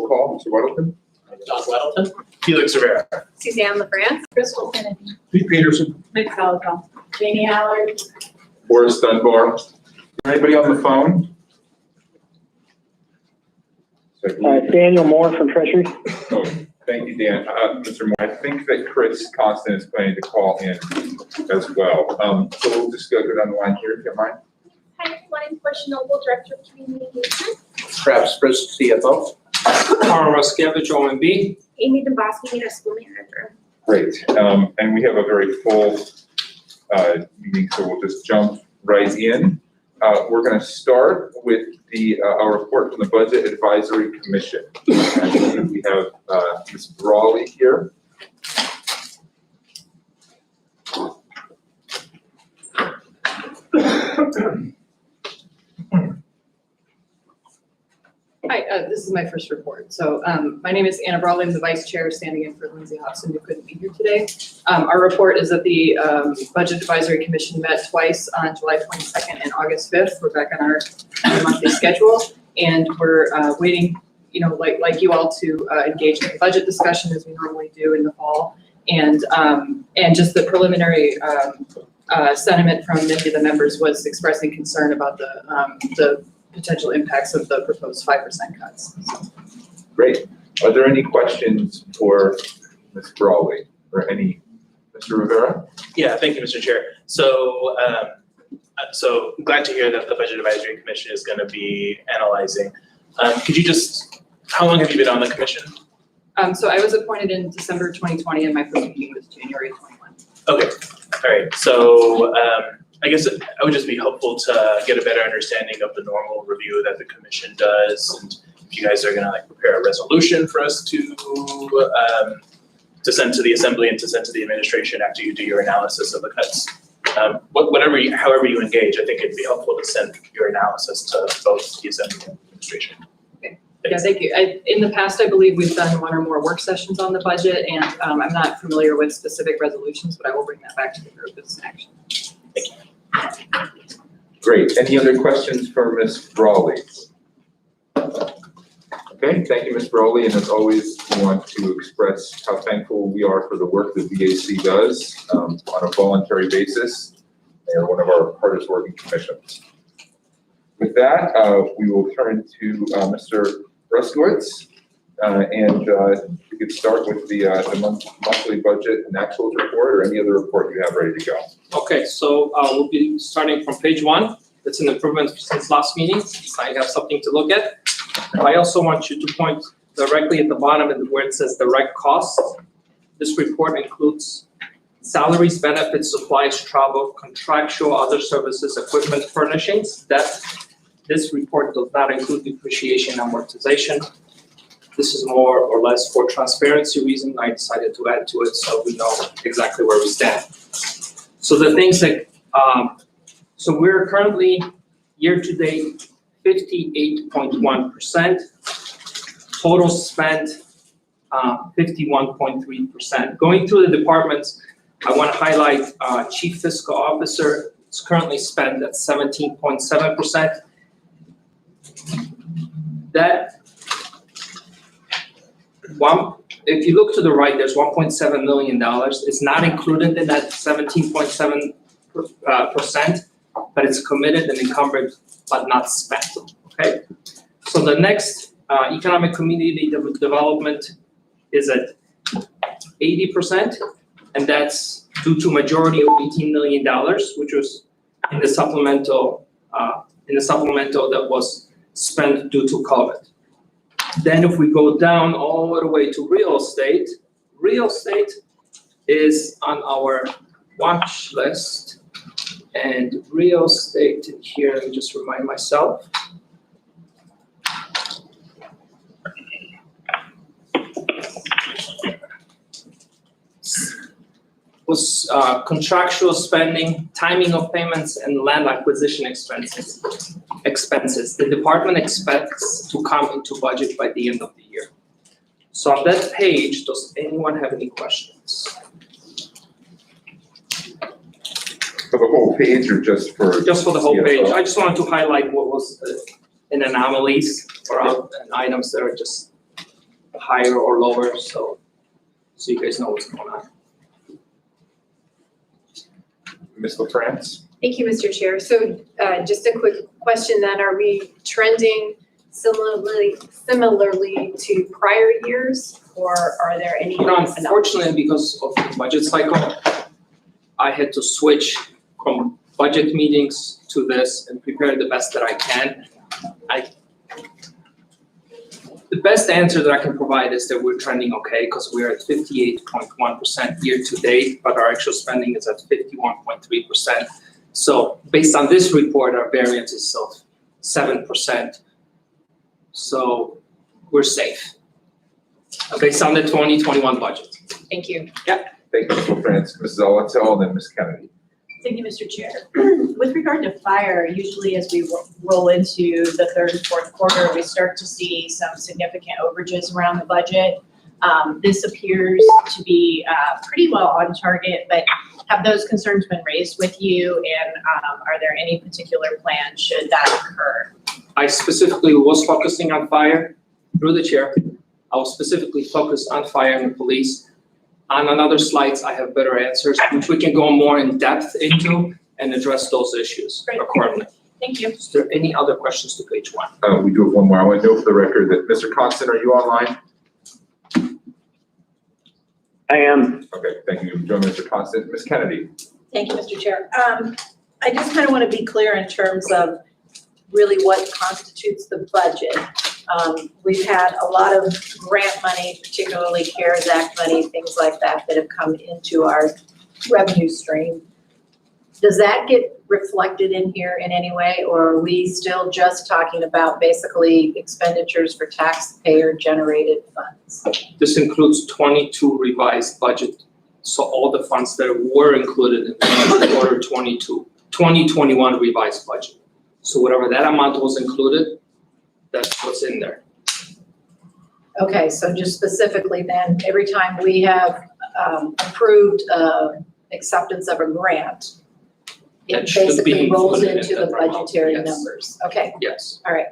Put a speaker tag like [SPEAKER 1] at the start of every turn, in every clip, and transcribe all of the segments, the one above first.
[SPEAKER 1] roll call. Mr. Weddleton?
[SPEAKER 2] John Weddleton. Felix Rivera.
[SPEAKER 3] Suzanne LaFrance. Crystal Kennedy.
[SPEAKER 1] Pete Peterson.
[SPEAKER 3] Nick Falco. Janie Howard.
[SPEAKER 1] Boris Dunbar. Anybody on the phone?
[SPEAKER 4] Daniel Moore from Treasury.
[SPEAKER 1] Oh, thank you, Dan. Mr. Moore, I think that Chris Constant is planning to call in as well. So we'll just go down the line here, if you don't mind.
[SPEAKER 3] Hi, everyone. Portia Noble, Director of Community Engagement.
[SPEAKER 2] Travis Brisk, CFO.
[SPEAKER 5] Carl Roskevich, OMB.
[SPEAKER 3] Amy Domboski, our school manager.
[SPEAKER 1] Great. And we have a very full meeting, so we'll just jump right in. We're going to start with our report from the Budget Advisory Commission. And we have Ms. Brawley here.
[SPEAKER 6] Hi, this is my first report. So my name is Anna Brawley. I'm the vice chair standing in for Lindsay Hobson, who couldn't be here today. Our report is that the Budget Advisory Commission met twice on July 22nd and August 5th. We're back on our monthly schedule, and we're waiting, like you all, to engage in the budget discussion as we normally do in the fall, and just the preliminary sentiment from many of the members was expressing concern about the potential impacts of the proposed 5% cuts.
[SPEAKER 1] Great. Are there any questions for Ms. Brawley or any, Mr. Rivera?
[SPEAKER 2] Yeah, thank you, Mr. Chair. So, so glad to hear that the Budget Advisory Commission is going to be analyzing. Could you just, how long have you been on the commission?
[SPEAKER 6] So I was appointed in December 2020, and my first meeting was January 21.
[SPEAKER 2] Okay, all right. So I guess it would just be helpful to get a better understanding of the normal review that the commission does, and if you guys are going to prepare a resolution for us to send to the assembly and to send to the administration after you do your analysis of the cuts. However you engage, I think it'd be helpful to send your analysis to both the assembly and the administration.
[SPEAKER 6] Okay. Yeah, thank you. In the past, I believe we've done one or more work sessions on the budget, and I'm not familiar with specific resolutions, but I will bring that back to the group as an action.
[SPEAKER 2] Thank you.
[SPEAKER 1] Great. Any other questions for Ms. Brawley? Okay, thank you, Ms. Brawley. And as always, we want to express how thankful we are for the work that VAC does on a voluntary basis. They are one of our hardest working commissions. With that, we will turn to Mr. Bruskowitz. And we could start with the monthly budget and actuals report, or any other report you have ready to go.
[SPEAKER 5] Okay, so we'll be starting from page 1. It's an improvement since last meeting. So I have something to look at. I also want you to point directly at the bottom where it says direct costs. This report includes salaries, benefits, supplies, travel, contractual, other services, equipment, furnishings. This report does not include depreciation and amortization. This is more or less for transparency reason. I decided to add to it so we know exactly where we stand. So the things that, so we're currently year-to-date 58.1%. Total spent 51.3%. Going through the departments, I want to highlight Chief Fiscal Officer is currently spent at 17.7%. If you look to the right, there's $1.7 million. It's not included in that 17.7%, but it's committed and encumbered, but not spent, okay? So the next economic community development is at 80%, and that's due to majority of $18 million, which was in the supplemental that was spent due to COVID. Then if we go down all the way to real estate is on our watch list. And real estate in here, let me just remind myself. Was contractual spending, timing of payments, and land acquisition expenses. The department expects to come into budget by the end of the year. So on that page, does anyone have any questions?
[SPEAKER 1] For the whole page or just for?
[SPEAKER 5] Just for the whole
[SPEAKER 1] CFO?
[SPEAKER 5] page. I just wanted to highlight what was an anomalies or items that are just higher or lower, so you guys know what's going on.
[SPEAKER 1] Ms. LaFrance?
[SPEAKER 7] Thank you, Mr. Chair. So just a quick question then, are we trending similarly to prior years, or are there any?
[SPEAKER 5] Unfortunately, because of the budget cycle, I had to switch from budget meetings to this and prepare the best that I can. The best answer that I can provide is that we're trending okay, because we're at 58.1% year to date, but our actual spending is at 51.3%. So based on this report, our variance is of 7%. So we're safe, based on the 2021 budget.
[SPEAKER 7] Thank you.
[SPEAKER 1] Thank you, Ms. LaFrance. Mrs. Zalatel, and then Ms. Kennedy.
[SPEAKER 8] Thank you, Mr. Chair. With regard to fire, usually as we roll into the third and fourth quarter, we start to see some significant overages around the budget. This appears to be pretty well on target, but have those concerns been raised with you, and are there any particular plans should that occur?
[SPEAKER 5] I specifically was focusing on fire through the chair. I was specifically focused on fire and police. On another slides, I have better answers, which we can go more in depth into and address those issues
[SPEAKER 8] Great.
[SPEAKER 5] accordingly.
[SPEAKER 8] Thank you.
[SPEAKER 5] Is there any other questions to page one?
[SPEAKER 1] We do have one more. I want to know for the record that Mr. Constant, are you online?
[SPEAKER 4] I am.
[SPEAKER 1] Okay, thank you. Join Mr. Constant. Ms. Kennedy?
[SPEAKER 9] Thank you, Mr. Chair. I just kind of want to be clear in terms of really what constitutes the budget. We've had a lot of grant money, particularly CARES Act money, things like that, that have come into our revenue stream. Does that get reflected in here in any way, or are we still just talking about basically expenditures for taxpayer-generated funds?
[SPEAKER 5] This includes 22 revised budget, so all the funds that were included in the quarter 2021 revised budget. So whatever that amount was included, that's what's in there.
[SPEAKER 9] Okay, so just specifically then, every time we have approved acceptance of a grant,
[SPEAKER 5] That
[SPEAKER 9] it
[SPEAKER 5] should be
[SPEAKER 9] basically rolls
[SPEAKER 5] included in
[SPEAKER 9] into the
[SPEAKER 5] that amount,
[SPEAKER 9] budgetary
[SPEAKER 5] yes.
[SPEAKER 9] numbers. Okay,
[SPEAKER 5] Yes.
[SPEAKER 9] all right.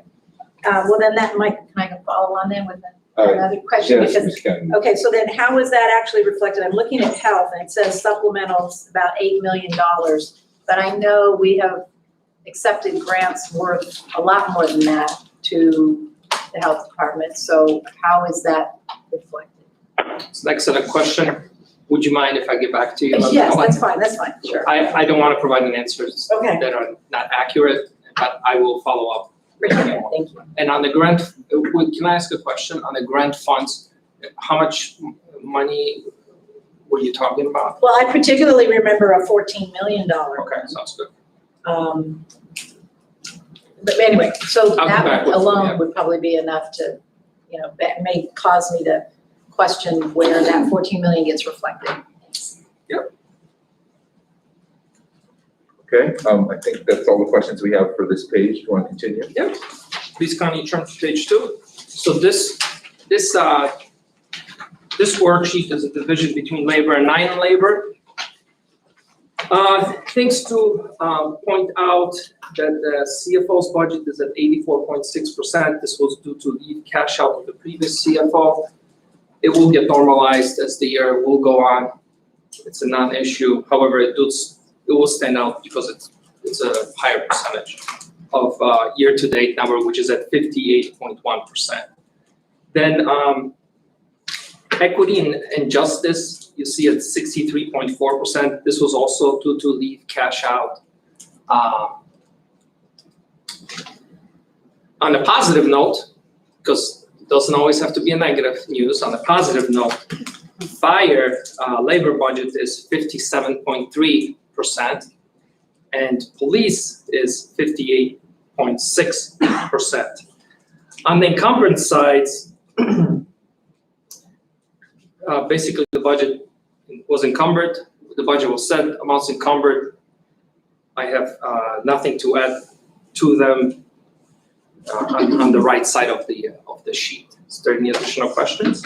[SPEAKER 9] Well, then that might, can I follow on then with another question?
[SPEAKER 1] Yes,
[SPEAKER 9] Because
[SPEAKER 1] Ms. Kennedy.
[SPEAKER 9] okay, so then how is that actually reflected? I'm looking at health and it says supplementals about $8 million, but I know we have accepted grants worth a lot more than that to the health department. So how is that reflected?
[SPEAKER 5] It's an excellent question. Would you mind if I get back to you? on
[SPEAKER 9] Yes,
[SPEAKER 5] that?
[SPEAKER 9] that's fine, sure.
[SPEAKER 5] I don't want to provide an answers
[SPEAKER 9] Okay.
[SPEAKER 5] that are not accurate, but I will follow up.
[SPEAKER 9] Okay, thank you.
[SPEAKER 5] And on the grant, can I ask a question? On the grant funds, how much money were you talking about?
[SPEAKER 9] Well, I particularly remember a $14 million.
[SPEAKER 5] Okay, sounds good.
[SPEAKER 9] But anyway, so
[SPEAKER 5] I'll come back
[SPEAKER 9] that
[SPEAKER 5] with-
[SPEAKER 9] alone
[SPEAKER 5] yeah.
[SPEAKER 9] would probably be enough to, that may cause me to question where that 14 million gets reflected.
[SPEAKER 1] Okay, I think that's all the questions we have for this page. Do you want to continue?
[SPEAKER 5] Yep. Please, Connie, turn to page 2. So this worksheet is a division between labor and non-labor. Things to point out that the CFO's budget is at 84.6%. This was due to leave cash out of the previous CFO. It will get normalized as the year will go on. It's a non-issue. However, it will stand out because it's a higher percentage of year-to-date number, which is at 58.1%. Then equity and justice, you see at 63.4%. This was also due to leave cash out. On a positive note, because it doesn't always have to be a negative news, on a positive note, fire labor budget is 57.3%, and police is 58.6%. On the encumbrance sides, basically the budget was encumbered, the budget was set, amounts encumbered. I have nothing to add to them on the right side of the sheet. Is there any additional questions?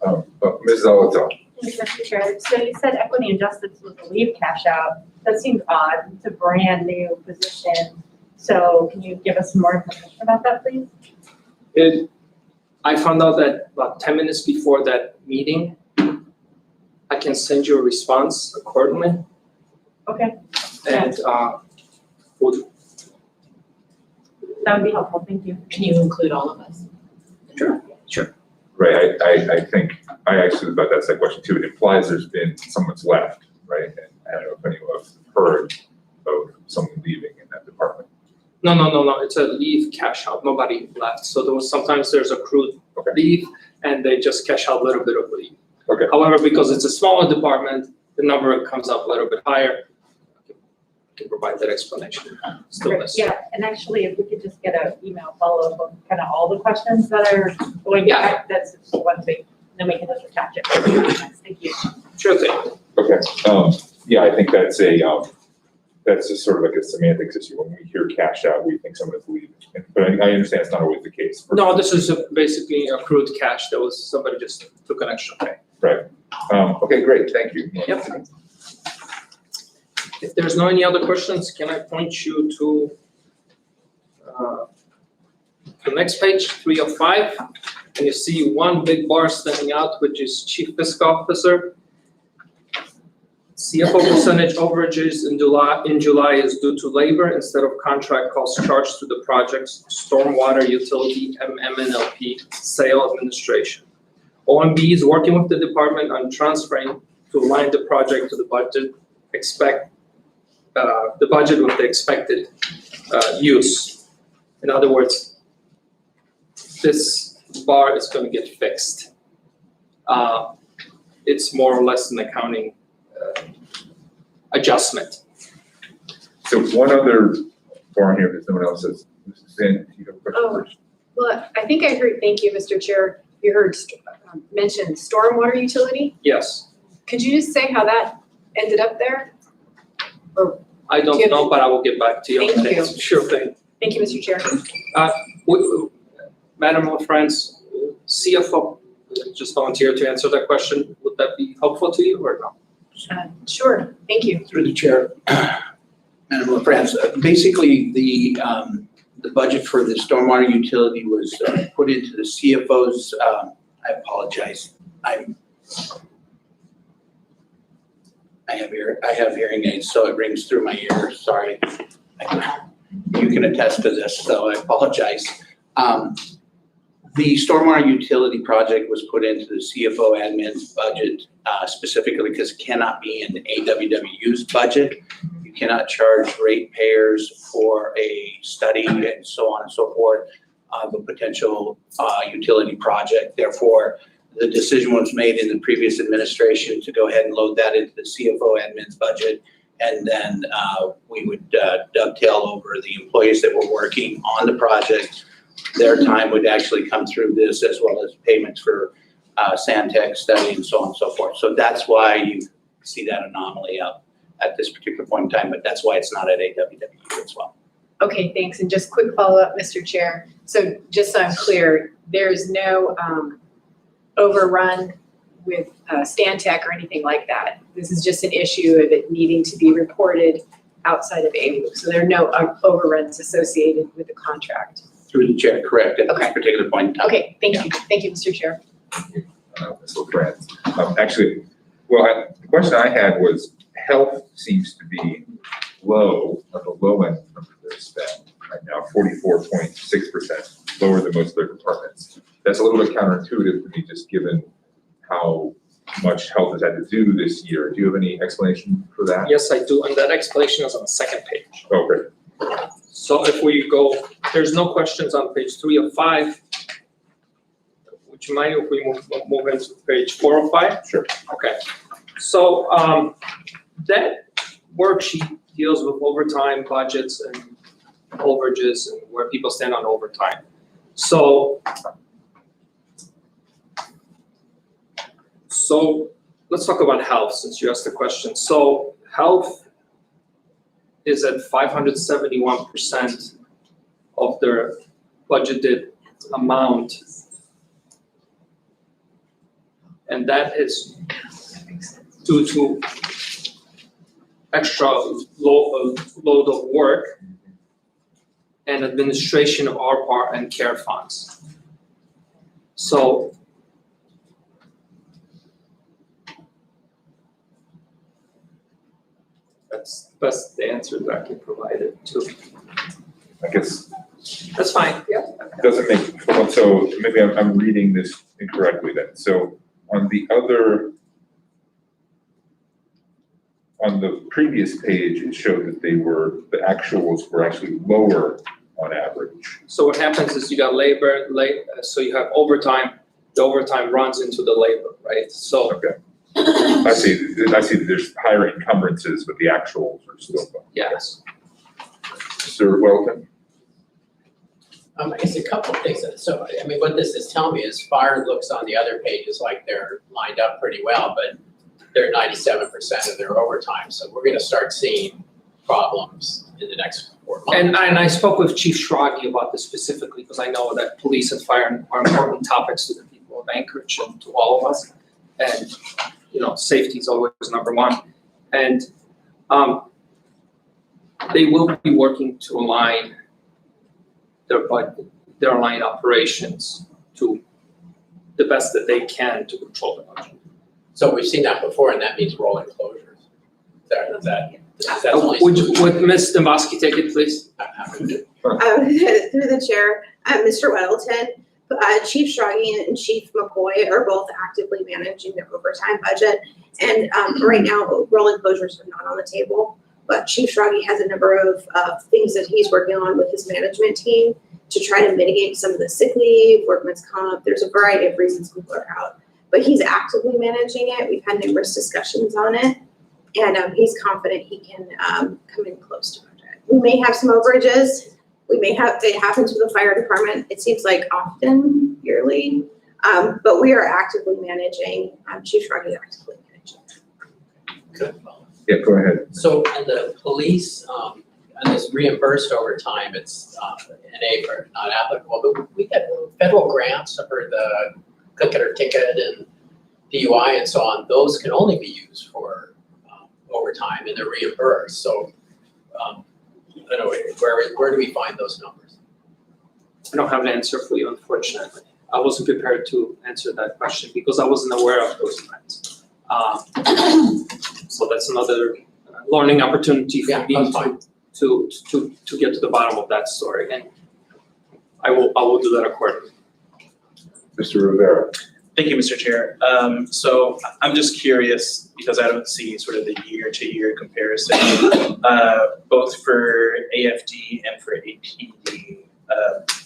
[SPEAKER 1] Ms. Zalatel.
[SPEAKER 3] Mr. Chair, so you said equity and justice was a leave cash out. That seems odd. It's a brand new position. So can you give us some more information about that, please?
[SPEAKER 5] I found out that about 10 minutes before that meeting, I can send you a response accordingly.
[SPEAKER 3] Okay,
[SPEAKER 5] And, we'll,
[SPEAKER 3] that would be helpful, thank you.
[SPEAKER 8] Can you include all of us?
[SPEAKER 1] Right, I think, I actually was about to ask that question too. It implies there's been someone's left, right? And I don't know if anyone else heard of someone leaving in that department.
[SPEAKER 5] no, it's a leave cash out, nobody left. So sometimes there's accrued
[SPEAKER 1] Okay.
[SPEAKER 5] leave and they just cash out a little bit of leave.
[SPEAKER 1] Okay.
[SPEAKER 5] However, because it's a smaller department, the number comes out a little bit higher. I can provide that explanation. Still
[SPEAKER 3] Great,
[SPEAKER 5] necessary.
[SPEAKER 3] yeah, and actually, if we could just get an email follow-up of kind of all the questions that are going back, that's just one thing, then we can just attach it. Thank you.
[SPEAKER 5] Sure thing.
[SPEAKER 1] Okay, yeah, I think that's that's just sort of like a semantics issue. When we hear cash out, we think someone's leaving. But I understand it's not always the case.
[SPEAKER 5] No, this is basically accrued cash. That was, somebody just took an extra pay.
[SPEAKER 1] Right. Okay, great, thank you.
[SPEAKER 5] Yep. If there's no any other questions, can I point you to the next page, 3 of 5, and you see one big bar standing out, which is Chief Fiscal Officer. CFO percentage overages in July is due to labor instead of contract costs charged to the project's stormwater utility MMNLP sale administration. OMB is working with the department on transferring to align the project to the budget, the budget with the expected use. In other words, this bar is going to get fixed. It's more or less an accounting adjustment.
[SPEAKER 1] So one other bar here, if someone else says, Suzanne, you have a question
[SPEAKER 7] Oh.
[SPEAKER 1] first?
[SPEAKER 7] Well, I think I heard, thank you, Mr. Chair, you heard mentioned stormwater utility.
[SPEAKER 5] Yes,
[SPEAKER 7] Could you just say how that ended up there?
[SPEAKER 5] I don't
[SPEAKER 7] Give-
[SPEAKER 5] know, but I will get back to you on
[SPEAKER 7] Thank
[SPEAKER 5] that.
[SPEAKER 7] you.
[SPEAKER 5] Sure thing.
[SPEAKER 7] Thank you, Mr. Chair.
[SPEAKER 5] Madam or friends, CFO just volunteered to answer that question. Would that be helpful to you or no?
[SPEAKER 7] Sure, thank you.
[SPEAKER 10] Through the chair, Madam LaFrance, basically the budget for the stormwater utility was put into the CFO's, I apologize, I have hearing aids, so it rings through my ears, sorry. You can attest to this, so I apologize. The stormwater utility project was put into the CFO admin's budget specifically because it cannot be in AWWU's budget. You cannot charge ratepayers for a study and so on and so forth of a potential utility project. Therefore, the decision was made in the previous administration to go ahead and load that into the CFO admin's budget. And then we would dovetail over the employees that were working on the project. Their time would actually come through this as well as payments for Sandtech study and so on and so forth. So that's why you see that anomaly up at this particular point in time, but that's why it's not at AWWU as well.
[SPEAKER 7] Okay, thanks. And just quick follow-up, Mr. Chair. So just so I'm clear, there's no overrun with Stantec or anything like that. This is just an issue of it needing to be reported outside of AWU. So there are no overruns associated with the contract.
[SPEAKER 10] Through the chair, correct, at this
[SPEAKER 7] Okay.
[SPEAKER 10] particular point in time.
[SPEAKER 7] Okay, thank you. Thank you, Mr. Chair.
[SPEAKER 1] Ms. LaFrance. Actually, well, the question I had was, health seems to be low, at the low end of their spend right now, 44.6%, lower than most of their departments. That's a little bit counterintuitive to me, just given how much health has had to do this year. Do you have any explanation for that?
[SPEAKER 5] Yes, I do, and that explanation is on the second page.
[SPEAKER 1] Oh, great.
[SPEAKER 5] So if we go, there's no questions on page 3 of 5. Would you mind if we move into page 4 of 5?
[SPEAKER 1] Sure.
[SPEAKER 5] Okay. So that worksheet deals with overtime budgets and overages and where people stand on overtime. So let's talk about health since you asked the question. So health is at 571% of their budgeted amount. And that is due to extra load of work and administration of our part and care funds. So that's the answer that I can provide it to.
[SPEAKER 1] I guess
[SPEAKER 5] That's fine, yeah.
[SPEAKER 1] it doesn't make, well, so maybe I'm reading this incorrectly then. So on the previous page, it showed that the actuals were actually lower on average.
[SPEAKER 5] So what happens is you got labor, so you have overtime, the overtime runs into the labor, right? So,
[SPEAKER 1] Okay. I see there's higher encumbrances, but the actuals are still low.
[SPEAKER 5] yes.
[SPEAKER 1] Mr. Welton?
[SPEAKER 11] I guess a couple of things. So, I mean, what this is telling me is fire looks on the other pages like they're lined up pretty well, but they're 97% of their overtime. So we're gonna start seeing problems in the next 4 months.
[SPEAKER 5] And I spoke with Chief Schragi about this specifically because I know that police and fire are important topics to the people of Anchorage and to all of us. And, you know, safety is always number one. And they will be working to align their line operations to the best that they can to control the budget.
[SPEAKER 11] So we've seen that before, and that means rolling closures. Is that only?
[SPEAKER 5] Would Ms. Dombowski take it, please?
[SPEAKER 12] Through the chair, Mr. Weddleton, Chief Schragi and Chief McCoy are both actively managing their overtime budget. And right now, rolling closures are not on the table, but Chief Schragi has a number of things that he's working on with his management team to try to mitigate some of the sick leave, workman's comp. There's a variety of reasons people are out, but he's actively managing it. We've had numerous discussions on it, and he's confident he can come in close to budget. We may have some overages. It happens with the fire department. It seems like often, yearly, but we are actively managing. Chief Schragi is actively managing.
[SPEAKER 11] Good.
[SPEAKER 1] Yeah, go ahead.
[SPEAKER 11] So in the police, and this reimbursed overtime, it's NA for not applicable, but we get federal grants for the click it or ticket and DUI and so on. Those can only be used for overtime and they're reimbursed. So anyway, where do we find those numbers?
[SPEAKER 5] I don't have an answer for you, unfortunately. I wasn't prepared to answer that question because I wasn't aware of those events. So that's another learning opportunity for me to get to the bottom of that story, and I will do that accordingly.
[SPEAKER 1] Mr. Rivera?
[SPEAKER 2] Thank you, Mr. Chair. So I'm just curious, because I don't see sort of the year-to-year comparison, both for AFD and for APD.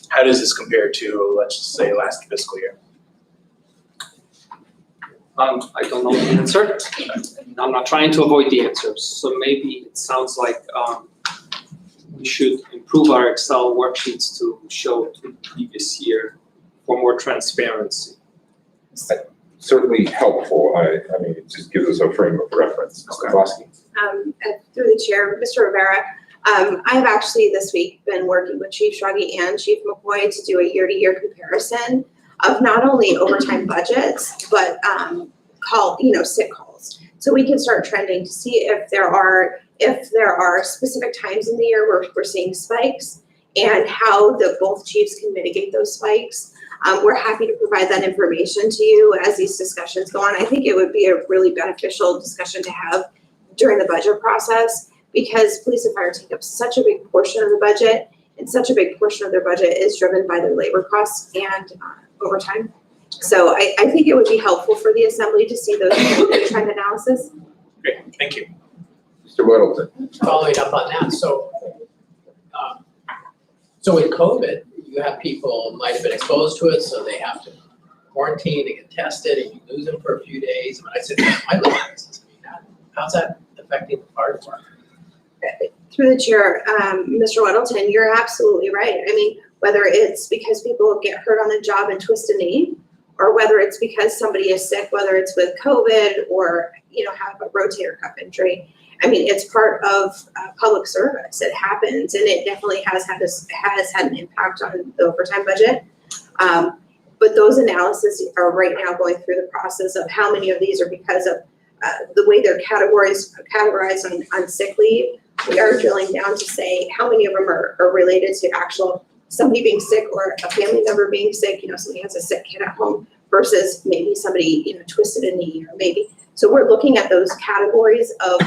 [SPEAKER 2] How does this compare to, let's just say, last fiscal year?
[SPEAKER 5] I don't know the answer. I'm not trying to avoid the answers. So maybe it sounds like we should improve our Excel worksheets to show the previous year for more transparency.
[SPEAKER 1] Certainly helpful. I mean, it just gives us a frame of reference. Mr. Bosky?
[SPEAKER 12] Through the chair, Mr. Rivera, I have actually this week been working with Chief Schragi and Chief McCoy to do a year-to-year comparison of not only overtime budgets, but sick calls. So we can start trending to see if there are specific times in the year where we're seeing spikes and how both chiefs can mitigate those spikes. We're happy to provide that information to you as these discussions go on. I think it would be a really beneficial discussion to have during the budget process because police and fire take up such a big portion of the budget, and such a big portion of their budget is driven by their labor costs and overtime. So I think it would be helpful for the assembly to see those trend analysis.
[SPEAKER 2] Great, thank you.
[SPEAKER 1] Mr. Weddleton?
[SPEAKER 11] Following up on that, so with COVID, you have people might have been exposed to it, so they have to quarantine, they get tested, and you lose them for a few days. And when I said my little business, how's that affecting the fire department?
[SPEAKER 12] Through the chair, Mr. Weddleton, you're absolutely right. I mean, whether it's because people get hurt on the job and twist a knee, or whether it's because somebody is sick, whether it's with COVID or, have a rotator cuff injury. I mean, it's part of public service. It happens, and it definitely has had an impact on the overtime budget. But those analyses are right now going through the process of how many of these are because of the way they're categorized on sick leave. We are drilling down to say how many of them are related to actual somebody being sick or a family member being sick, somebody has a sick kid at home versus maybe somebody, twisted a knee or maybe. So we're looking at those categories of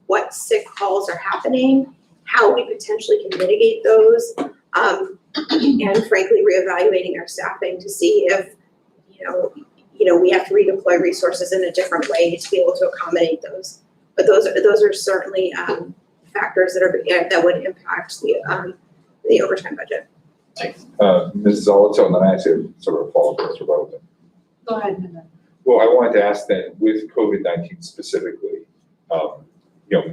[SPEAKER 12] what sick calls are happening, how we potentially can mitigate those, and frankly, reevaluating our staffing to see if, we have to redeploy resources in a different way to be able to accommodate those. But those are certainly factors that would impact the overtime budget.
[SPEAKER 1] Mrs. Zolotto, and then I actually sort of follow up, Mr. Bowden.
[SPEAKER 3] Go ahead, Linda.
[SPEAKER 1] Well, I wanted to ask then, with COVID-19 specifically,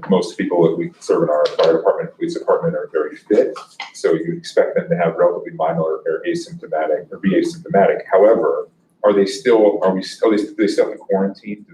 [SPEAKER 1] most people that we serve in our fire department, police department are very fit. So you expect them to have relatively minor or asymptomatic or be asymptomatic. However, do they still have to quarantine?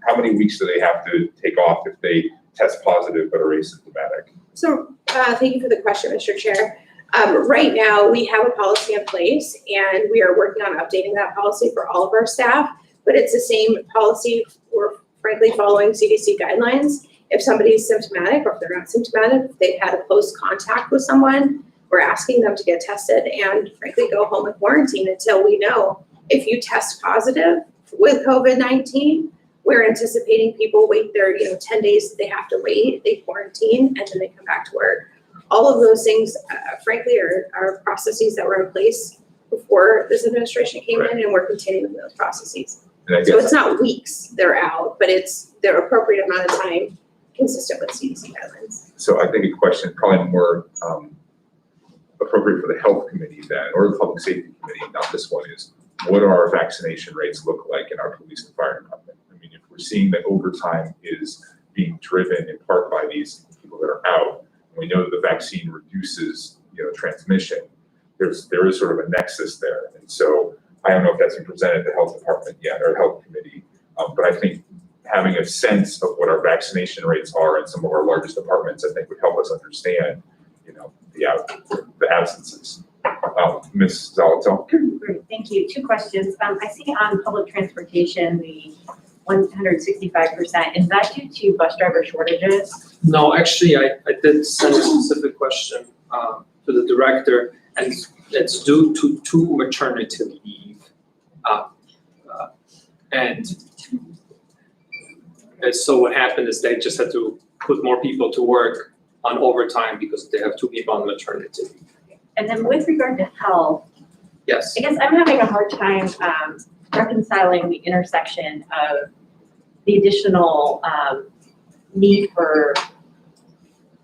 [SPEAKER 1] How many weeks do they have to take off if they test positive but are asymptomatic?
[SPEAKER 12] So thank you for the question, Mr. Chair. Right now, we have a policy in place and we are working on updating that policy for all of our staff, but it's the same policy. We're frankly following CDC guidelines. If somebody's symptomatic or if they're not symptomatic, if they've had a close contact with someone, we're asking them to get tested and frankly go home and quarantine until we know if you test positive with COVID-19. We're anticipating people wait their 10 days that they have to wait, they quarantine, and then they come back to work. All of those things, frankly, are processes that were in place before this administration came in, and we're continuing those processes. So it's not weeks they're out, but it's their appropriate amount of time consistent with CDC guidelines.
[SPEAKER 1] So I think a question probably more appropriate for the health committee then, or the public safety committee, not this one, is what do our vaccination rates look like in our police and fire department? I mean, if we're seeing that overtime is being driven in part by these people that are out, and we know that the vaccine reduces, transmission, there is sort of a nexus there. And so I don't know if that's been presented to the health department yet or health committee, but I think having a sense of what our vaccination rates are in some of our largest departments, I think would help us understand, the absences. Ms. Zolotto.
[SPEAKER 3] Great, thank you. 2 questions. I see on public transportation, the 165%, is that due to bus driver shortages?
[SPEAKER 5] No, actually, I did send a specific question to the director, and it's due to 2 maternity leave. And so what happened is they just had to put more people to work on overtime because they have 2 people on maternity leave.
[SPEAKER 3] And then with regard to health,
[SPEAKER 5] Yes.
[SPEAKER 3] I guess I'm having a hard time reconciling the intersection of the additional need for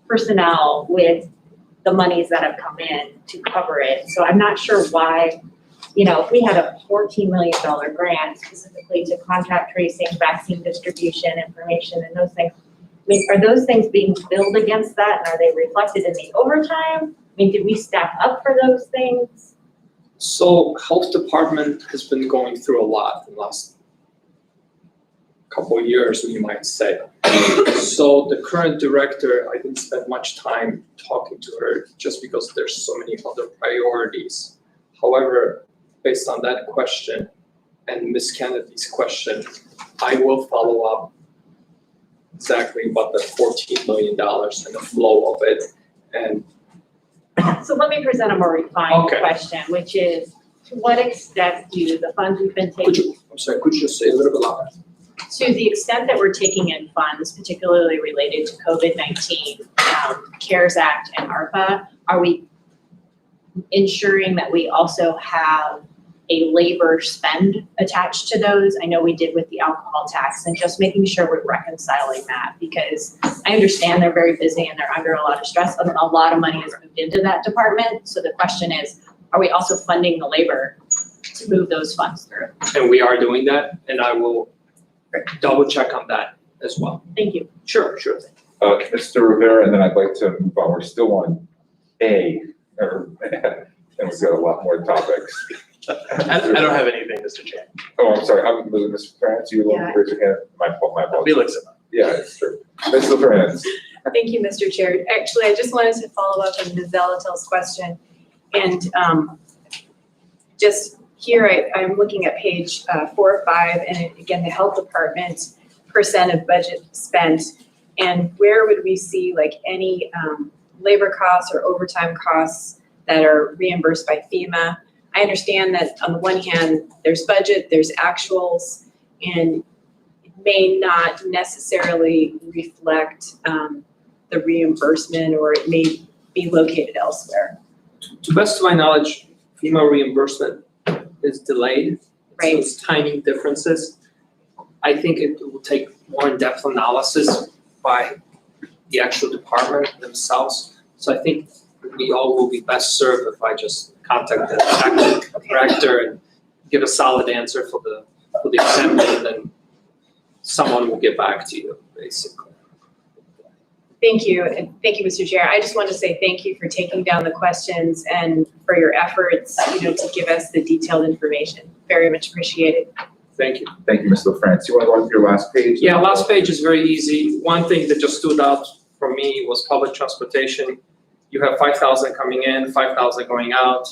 [SPEAKER 3] personnel with the monies that have come in to cover it. So I'm not sure why, if we had a $14 million grant specifically to contact tracing, vaccine distribution, information, and those things, are those things being billed against that, and are they reflected in the overtime? Did we staff up for those things?
[SPEAKER 5] So health department has been going through a lot in the last couple of years, we might say. So the current director, I didn't spend much time talking to her just because there's so many other priorities. However, based on that question and Ms. Kennedy's question, I will follow up exactly about the $14 million and the flow of it. And
[SPEAKER 3] So let me present a more refined
[SPEAKER 5] Okay.
[SPEAKER 3] question, which is, to what extent do the funds we've been
[SPEAKER 5] could
[SPEAKER 3] taking,
[SPEAKER 5] you just say a little bit louder?
[SPEAKER 3] to the extent that we're taking in funds, particularly related to COVID-19, CARES Act and ARPA, are we ensuring that we also have a labor spend attached to those? I know we did with the alcohol tax, and just making sure we're reconciling that, because I understand they're very busy and they're under a lot of stress, and a lot of money has moved into that department. So the question is, are we also funding the labor to move those funds through?
[SPEAKER 5] And we are doing that, and I will double check on that as well.
[SPEAKER 3] Thank you.
[SPEAKER 5] Sure.
[SPEAKER 1] Mr. Rivera, and then I'd like to move on. We're still on A, and we've got a lot more topics.
[SPEAKER 2] I don't have anything, Mr. Chair.
[SPEAKER 1] Oh, I'm sorry. Mr. France, you want to raise your hand? My apologies.
[SPEAKER 2] Felix.
[SPEAKER 1] Yeah, it's true. Mr. France.
[SPEAKER 7] Thank you, Mr. Chair. Actually, I just wanted to follow up on Ms. Zolotel's question. And just here, I'm looking at page 4 or 5, and again, the health department % of budget spent. And where would we see like any labor costs or overtime costs that are reimbursed by FEMA. I understand that on the one hand, there's budget, there's actuals, and it may not necessarily reflect the reimbursement, or it may be located elsewhere.
[SPEAKER 5] To best of my knowledge, FEMA reimbursement is delayed.
[SPEAKER 7] Right.
[SPEAKER 5] Those timing differences. I think it will take more in-depth analysis by the actual department themselves. So I think we all will be best served if I just contact the acting director and give a solid answer for the assembly, and then someone will get back to you, basically.
[SPEAKER 7] Thank you, and thank you, Mr. Chair. I just want to say thank you for taking down the questions and for your efforts, to give us the detailed information. Very much appreciated.
[SPEAKER 5] Thank you.
[SPEAKER 1] Thank you, Mr. France. You want to go on to your last page?
[SPEAKER 5] Yeah, last page is very easy. One thing that just stood out for me was public transportation. You have 5,000 coming in, 5,000 going out.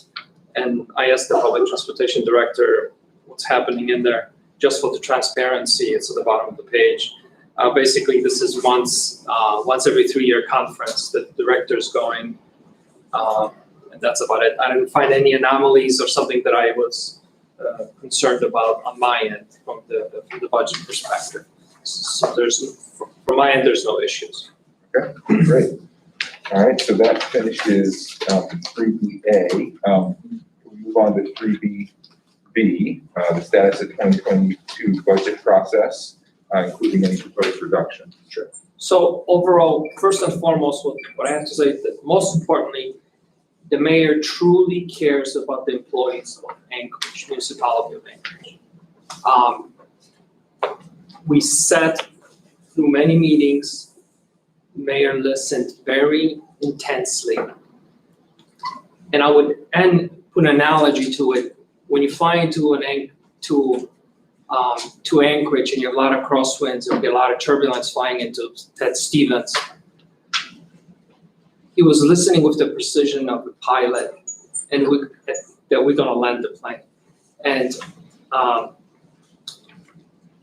[SPEAKER 5] And I asked the public transportation director what's happening in there, just for the transparency. It's at the bottom of the page. Basically, this is once every 3-year conference that the director's going. And that's about it. I didn't find any anomalies or something that I was concerned about on my end from the budget perspective. So from my end, there's no issues.
[SPEAKER 1] Okay, great. All right, so that finishes 3BA. We'll move on to 3BB, the status of 2022 budget process, including any proposed reduction. Sure.
[SPEAKER 5] So overall, first and foremost, what I have to say is that most importantly, the mayor truly cares about the employees of Anchorage, municipality of Anchorage. We sat through many meetings. The mayor listened very intensely. And I would put an analogy to it. When you fly into Anchorage and you have a lot of crosswinds and you get a lot of turbulence flying into Ted Stevens, he was listening with the precision of the pilot, and that we're gonna land the plane. And I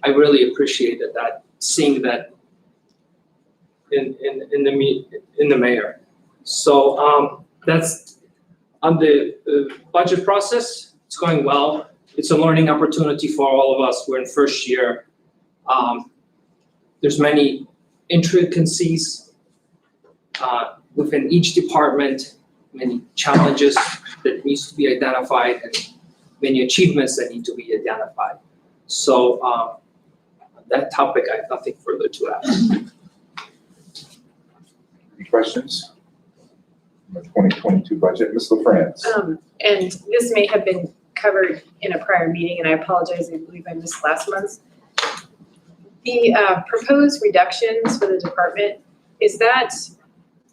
[SPEAKER 5] really appreciated that, seeing that in the mayor. So that's on the budget process. It's going well. It's a learning opportunity for all of us. We're in first year. There's many intricacies within each department, many challenges that needs to be identified, and many achievements that need to be identified. So on that topic, I have nothing further to add.
[SPEAKER 1] Any questions? The 2022 budget, Ms. LaFrance.
[SPEAKER 7] And this may have been covered in a prior meeting, and I apologize, I believe I missed last month's. The proposed reductions for the department, is that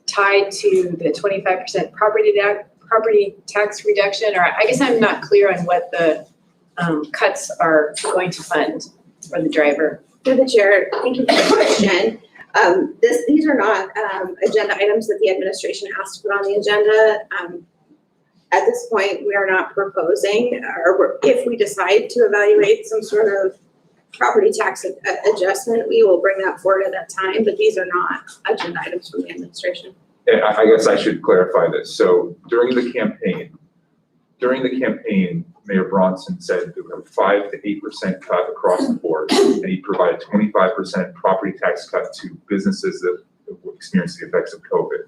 [SPEAKER 7] tied to the 25% property tax reduction? Or I guess I'm not clear on what the cuts are going to fund for the driver.
[SPEAKER 12] Through the chair, thank you for the question. These are not agenda items that the administration has to put on the agenda. At this point, we are not proposing, or if we decide to evaluate some sort of property tax adjustment, we will bring that forward at that time, but these are not agenda items from the administration.
[SPEAKER 1] And I guess I should clarify this. So during the campaign, Mayor Bronson said there were 5 to 8% cut across the board, and he provided 25% property tax cut to businesses that experienced the effects of COVID.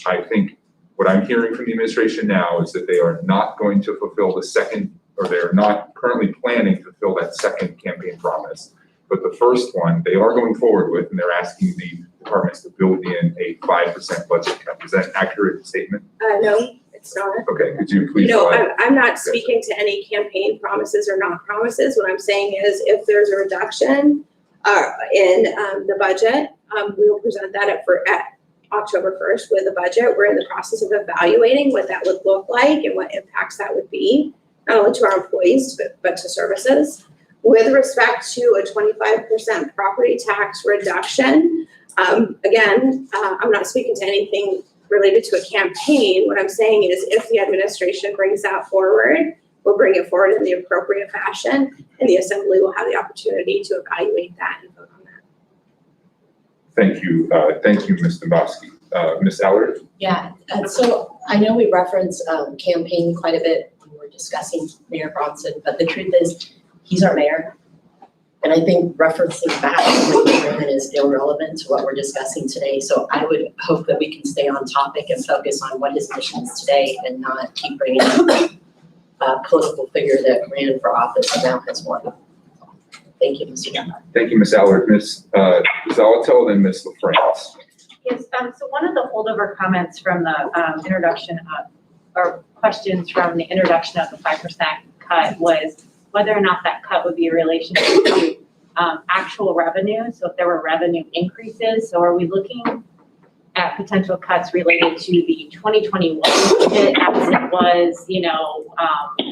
[SPEAKER 1] I think what I'm hearing from the administration now is that they are not going to fulfill the second, or they are not currently planning to fulfill that second campaign promise. But the first one, they are going forward with, and they're asking the departments to build in a 5% budget cut. Is that an accurate statement?
[SPEAKER 12] No, it's not.
[SPEAKER 1] Okay, could you please?
[SPEAKER 12] I'm not speaking to any campaign promises or non-promises. What I'm saying is if there's a reduction in the budget, we will present that at October 1st with the budget. We're in the process of evaluating what that would look like and what impacts that would be, not only to our employees, but to services. With respect to a 25% property tax reduction, again, I'm not speaking to anything related to a campaign. What I'm saying is if the administration brings that forward, we'll bring it forward in the appropriate fashion, and the assembly will have the opportunity to evaluate that and vote on that.
[SPEAKER 1] Thank you, Ms. Dombowski. Ms. Allard?
[SPEAKER 13] Yeah, so I know we reference campaign quite a bit when we're discussing Mayor Bronson, but the truth is, he's our mayor. And I think referencing back to when he ran is irrelevant to what we're discussing today. So I would hope that we can stay on topic and focus on what his mission is today and not keep bringing up a political figure that ran for office and now has won. Thank you, Mr. Chairman.
[SPEAKER 1] Thank you, Ms. Allard. Ms. Zalatel, then Ms. LaFrance.
[SPEAKER 3] Yes, so one of the holdover comments from the introduction of, or questions from the introduction of the 5% cut was whether or not that cut would be in relation to actual revenue. So if there were revenue increases, so are we looking at potential cuts related to the 2021 budget as it was,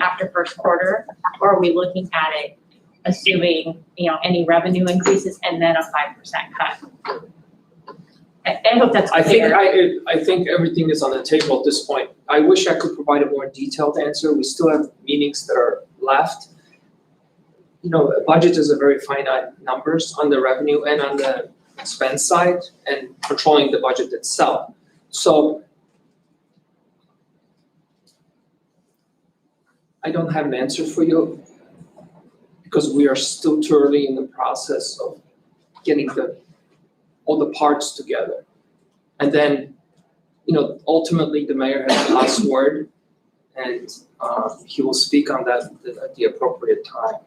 [SPEAKER 3] after first quarter? Or are we looking at it assuming, any revenue increases and then a 5% cut? I hope that's clear.
[SPEAKER 5] I think everything is on the table at this point. I wish I could provide a more detailed answer. We still have meetings that are left. A budget is a very finite numbers on the revenue and on the expense side and controlling the budget itself. So I don't have an answer for you because we are still too early in the process of getting all the parts together. And then, ultimately the mayor has the last word and he will speak on that at the appropriate time.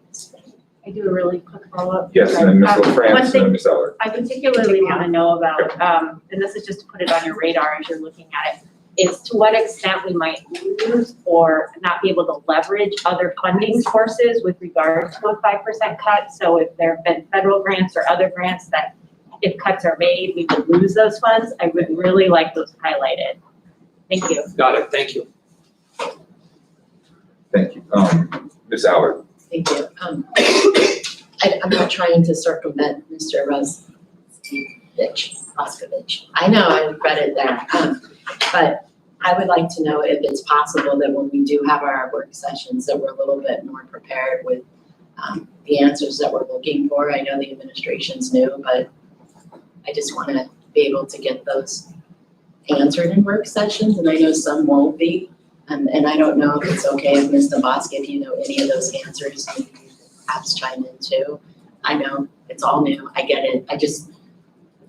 [SPEAKER 3] I do a really quick follow-up.
[SPEAKER 1] Yes, and then Ms.
[SPEAKER 3] One
[SPEAKER 1] LaFrance, and
[SPEAKER 3] thing
[SPEAKER 1] then Ms. Allard.
[SPEAKER 3] I particularly want to know about, and this is just to put it on your radar as you're looking at it, is to what extent we might lose or not be able to leverage other funding sources with regard to a 5% cut. So if there have been federal grants or other grants that if cuts are made, we would lose those funds. I would really like those highlighted. Thank you.
[SPEAKER 5] Got it, thank you.
[SPEAKER 1] Thank you. Ms. Allard.
[SPEAKER 13] Thank you. I'm not trying to circumvent Mr. Roskovich. I know I read it there. But I would like to know if it's possible that when we do have our work sessions that we're a little bit more prepared with the answers that we're looking for. I know the administration's new, but I just want to be able to get those answered in work sessions, and I know some won't be. And I don't know if it's okay if Ms. Dabowski, if you know any of those answers, maybe you could perhaps chime in too. I know it's all new. I get it. That's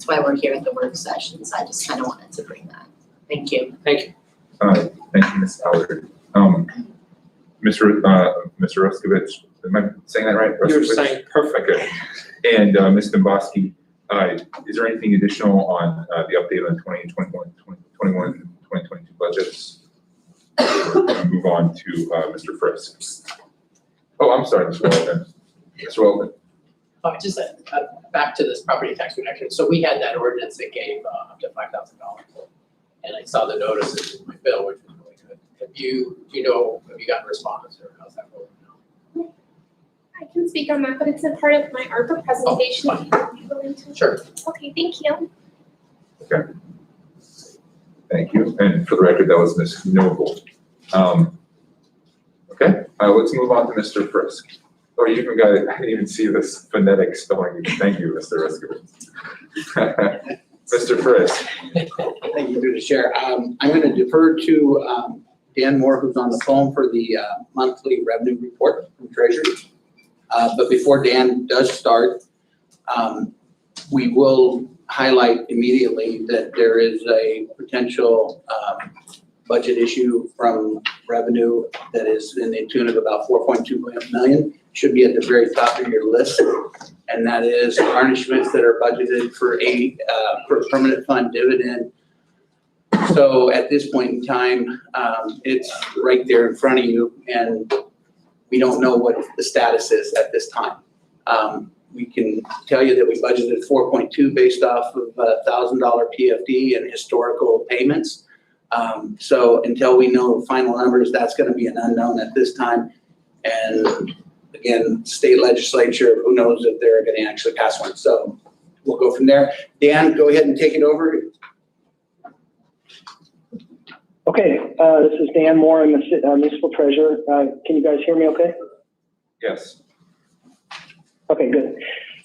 [SPEAKER 13] why we're here at the work sessions. I just kind of wanted to bring that. Thank you.
[SPEAKER 5] Thank you.
[SPEAKER 1] Thank you, Ms. Allard. Mr. Roskovich, am I saying that right?
[SPEAKER 5] You're
[SPEAKER 1] Roskovich?
[SPEAKER 5] saying perfect.
[SPEAKER 1] Okay. And Ms. Domboski, is there anything additional on the update on 2022 budgets? Move on to Mr. Frisk. Oh, I'm sorry, Mr. Wellman. Mr. Wellman.
[SPEAKER 11] Just back to this property tax reduction. So we had that ordinance that gave up to $5,000. And I saw the notices in my bill, which was really good. Have you gotten a response or how's that rolling now?
[SPEAKER 14] I can speak on that, but it's a part of my ARPA presentation.
[SPEAKER 11] Oh,
[SPEAKER 14] if you would be willing to.
[SPEAKER 11] Sure.
[SPEAKER 14] Okay, thank you.
[SPEAKER 1] Okay. Thank you. And for the record, that was Ms. Noble. Okay, let's move on to Mr. Frisk. Oh, you even got it. I didn't even see this phonetic spelling. Thank you, Mr. Roskovich. Mr. Frisk.
[SPEAKER 10] Thank you, through the chair. I'm going to defer to Dan Moore, who's on the phone for the monthly revenue report from Treasury. But before Dan does start, we will highlight immediately that there is a potential budget issue from revenue that is in the tune of about 4.2 million. Should be at the very top of your list. And that is garnishments that are budgeted for for permanent fund dividend. So at this point in time, it's right there in front of you, and we don't know what the status is at this time. We can tell you that we budgeted 4.2 based off of $1,000 PFD and historical payments. So until we know final numbers, that's going to be an unknown at this time. And again, state legislature, who knows if they're going to actually pass one. So we'll go from there. Dan, go ahead and take it over.
[SPEAKER 4] Okay, this is Dan Moore, I'm the municipal treasurer. Can you guys hear me okay?
[SPEAKER 1] Yes.
[SPEAKER 4] Okay, good.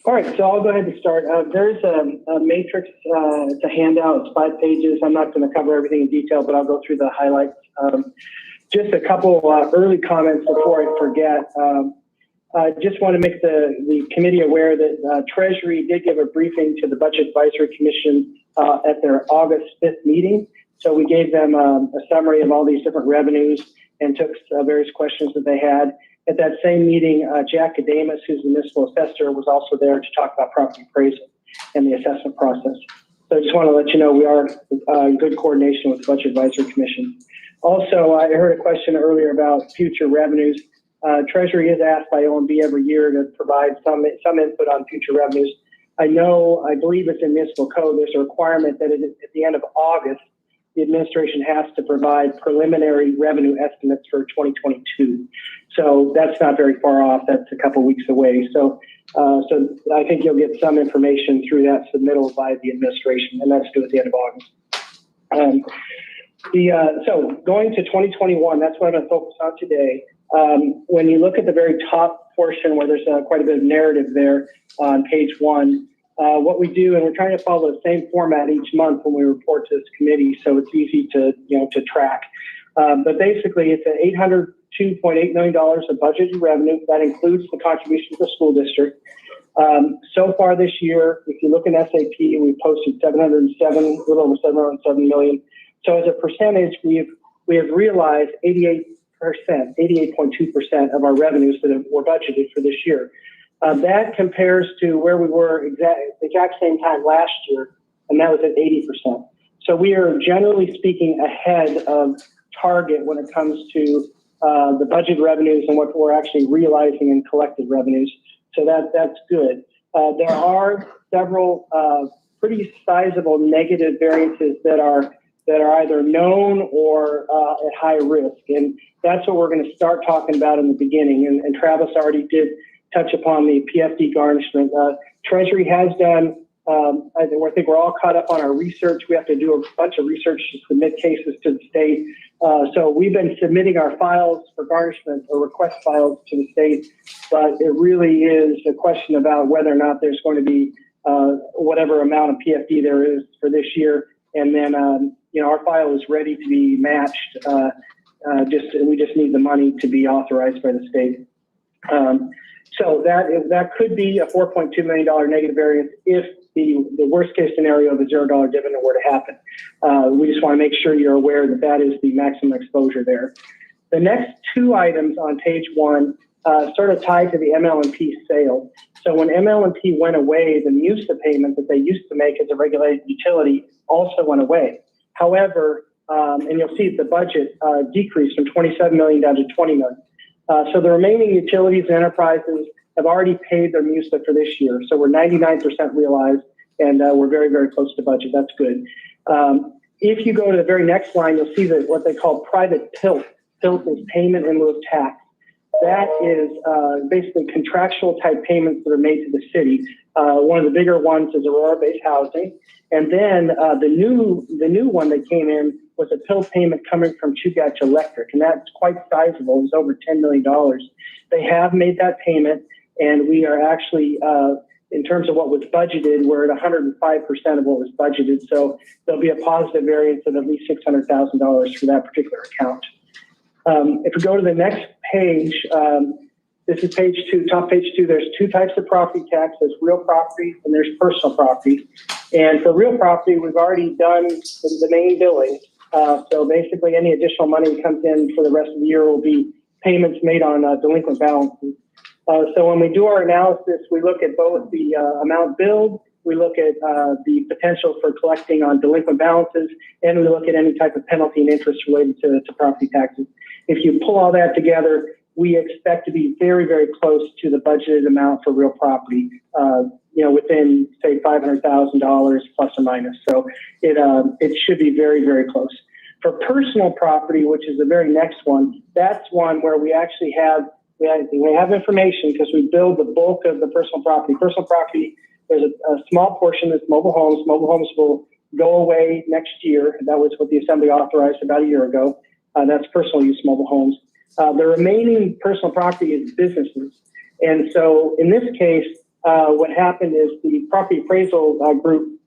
[SPEAKER 4] All right, so I'll go ahead and start. There's a matrix, it's a handout, it's 5 pages. I'm not going to cover everything in detail, but I'll go through the highlights. Just a couple early comments before I forget. I just want to make the committee aware that Treasury did give a briefing to the Budget Advisory Commission at their August 5th meeting. So we gave them a summary of all these different revenues and took various questions that they had. At that same meeting, Jack Adamus, who's the municipal assessor, was also there to talk about property appraisal and the assessment process. So I just want to let you know we are in good coordination with the Budget Advisory Commission. Also, I heard a question earlier about future revenues. Treasury is asked by OMB every year to provide some input on future revenues. I believe it's in municipal code, there's a requirement that at the end of August, the administration has to provide preliminary revenue estimates for 2022. So that's not very far off. That's a couple weeks away. So I think you'll get some information through that submittal by the administration, and that's due at the end of August. So going to 2021, that's what I'm going to focus on today. When you look at the very top portion where there's quite a bit of narrative there on page 1, what we do, and we're trying to follow the same format each month when we report to this committee, so it's easy to track. But basically, it's $802.8 million of budgeted revenue. That includes the contribution to the school district. So far this year, if you look in SAP, we've posted a little over 707 million. So as a percentage, we have realized 88.2% of our revenues that were budgeted for this year. That compares to where we were exact same time last year, and that was at 80%. So we are generally speaking ahead of target when it comes to the budget revenues and what we're actually realizing in collected revenues. So that's good. There are several pretty sizable negative variances that are either known or at high risk, and that's what we're going to start talking about in the beginning. And Travis already did touch upon the PFD garnishment. Treasury has done, I think we're all caught up on our research. We have to do a bunch of research to submit cases to the state. So we've been submitting our files for garnishment or request files to the state, but it really is a question about whether or not there's going to be whatever amount of PFD there is for this year. And then, our file is ready to be matched. We just need the money to be authorized by the state. So that could be a $4.2 million negative variance if the worst case scenario of a $0 dividend were to happen. We just want to make sure you're aware that is the maximum exposure there. The next 2 items on page 1 sort of tied to the ML&P sale. So when ML&P went away, the MUSA payment that they used to make as a regulated utility also went away. However, and you'll see the budget decreased from 27 million down to 20 million. So the remaining utilities and enterprises have already paid their MUSA for this year. So we're 99% realized, and we're very, very close to budget. That's good. If you go to the very next line, you'll see that what they call private PILT. PILT is payment in lieu of tax. That is basically contractual type payments that are made to the city. One of the bigger ones is Aurora-based housing. And then the new one that came in was a PILT payment coming from Chugach Electric, and that's quite sizable. It was over $10 million. They have made that payment, and we are actually, in terms of what was budgeted, we're at 105% of what was budgeted. So there'll be a positive variance of at least $600,000 for that particular account. If we go to the next page, this is page 2, top page 2, there's 2 types of property tax. There's real property and there's personal property. And for real property, we've already done the main billing. So basically any additional money that comes in for the rest of the year will be payments made on delinquent balances. So when we do our analysis, we look at both the amount billed, we look at the potential for collecting on delinquent balances, and we look at any type of penalty and interest related to property taxes. If you pull all that together, we expect to be very, very close to the budgeted amount for real property, within, say, $500,000 plus or minus. So it should be very, very close. For personal property, which is the very next one, that's one where we actually have information because we build the bulk of the personal property. Personal property, there's a small portion that's mobile homes. Mobile homes will go away next year. That was what the Assembly authorized about a year ago. That's personal use mobile homes. The remaining personal property is businesses. And so in this case, what happened is the property appraisal group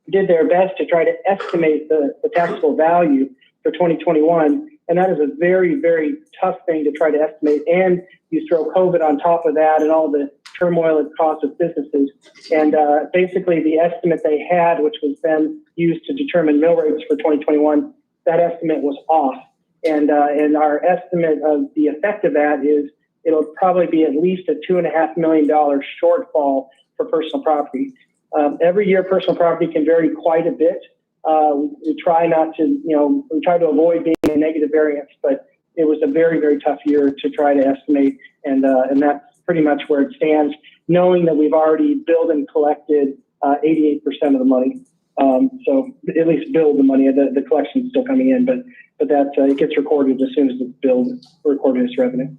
[SPEAKER 4] did their best to try to estimate the taxable value for 2021. And that is a very, very tough thing to try to estimate. And you throw COVID on top of that and all the turmoil it caused with businesses. And basically the estimate they had, which was then used to determine mill rates for 2021, that estimate was off. And our estimate of the effect of that is it'll probably be at least a $2.5 million shortfall for personal property. Every year, personal property can vary quite a bit. We try not to, we try to avoid being a negative variance, but it was a very, very tough year to try to estimate, and that's pretty much where it stands, knowing that we've already billed and collected 88% of the money. So at least billed the money, the collection's still coming in, but that it gets recorded as soon as it's billed, recorded as revenue.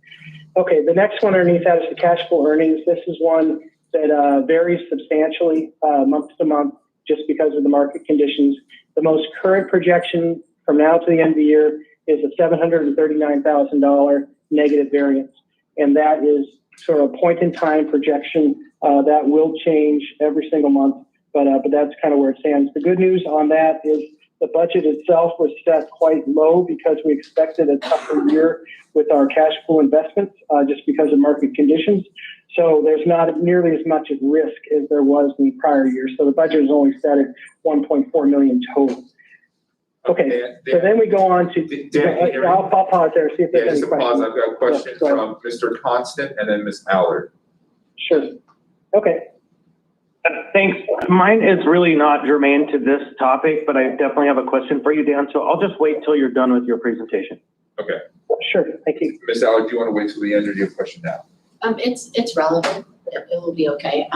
[SPEAKER 4] Okay, the next one underneath that is the cash flow earnings. This is one that varies substantially month to month just because of the market conditions. The most current projection from now to the end of the year is a $739,000 negative variance. And that is sort of a point in time projection that will change every single month, but that's kind of where it stands. The good news on that is the budget itself was set quite low because we expected a tougher year with our cash flow investments just because of market conditions. So there's not nearly as much at risk as there was in the prior year. So the budget is only set at 1.4 million total. Okay, so then we go on to, I'll pause there, see if
[SPEAKER 1] Yeah,
[SPEAKER 4] there's
[SPEAKER 1] just
[SPEAKER 4] any
[SPEAKER 1] a pause.
[SPEAKER 4] questions.
[SPEAKER 1] I've got a question
[SPEAKER 4] Yeah, go ahead.
[SPEAKER 1] from Mr. Constant and then Ms. Allard.
[SPEAKER 4] Sure. Okay.
[SPEAKER 15] Thanks. Mine is really not germane to this topic, but I definitely have a question for you, Dan. So I'll just wait till you're done with your presentation.
[SPEAKER 1] Okay.
[SPEAKER 4] Sure, thank you.
[SPEAKER 1] Ms. Allard, do you want to wait till the end or do you have a question now?
[SPEAKER 13] It's relevant. It will be okay.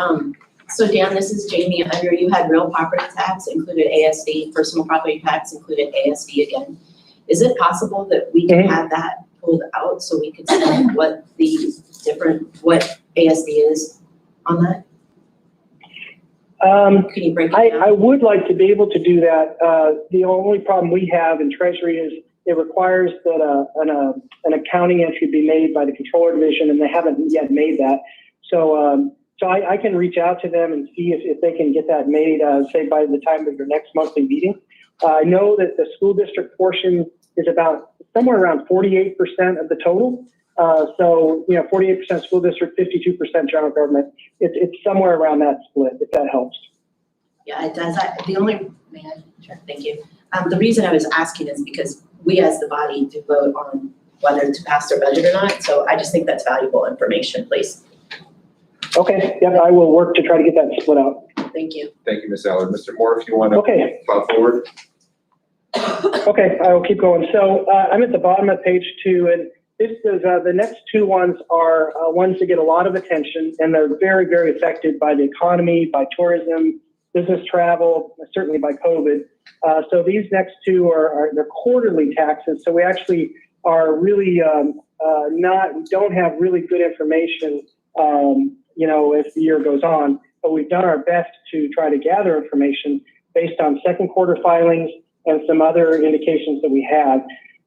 [SPEAKER 13] So Dan, this is Jamie. Under you had real property tax included ASD, personal property tax included ASD again. Is it possible that we can have that pulled out so we can see what what ASD is on that? Can you break it down?
[SPEAKER 4] I would like to be able to do that. The only problem we have in Treasury is it requires that an accounting entry be made by the Controller Division, and they haven't yet made that. So I can reach out to them and see if they can get that made, say by the time of your next monthly meeting. I know that the school district portion is about somewhere around 48% of the total. So 48% school district, 52% general government. It's somewhere around that split, if that helps.
[SPEAKER 13] Yeah, it does. Sure, thank you. The reason I was asking is because we as the body do vote on whether to pass their budget or not. So I just think that's valuable information, please.
[SPEAKER 4] Okay, yeah, I will work to try to get that split out.
[SPEAKER 13] Thank you.
[SPEAKER 1] Thank you, Ms. Allard. Mr. Moore, if you want to
[SPEAKER 4] Okay.
[SPEAKER 1] pop forward.
[SPEAKER 4] Okay, I will keep going. So I'm at the bottom of page 2, and this is the next two ones are ones that get a lot of attention, and they're very, very affected by the economy, by tourism, business travel, certainly by COVID. So these next two are the quarterly taxes. So we actually are really don't have really good information, as the year goes on. But we've done our best to try to gather information based on second quarter filings and some other indications that we have.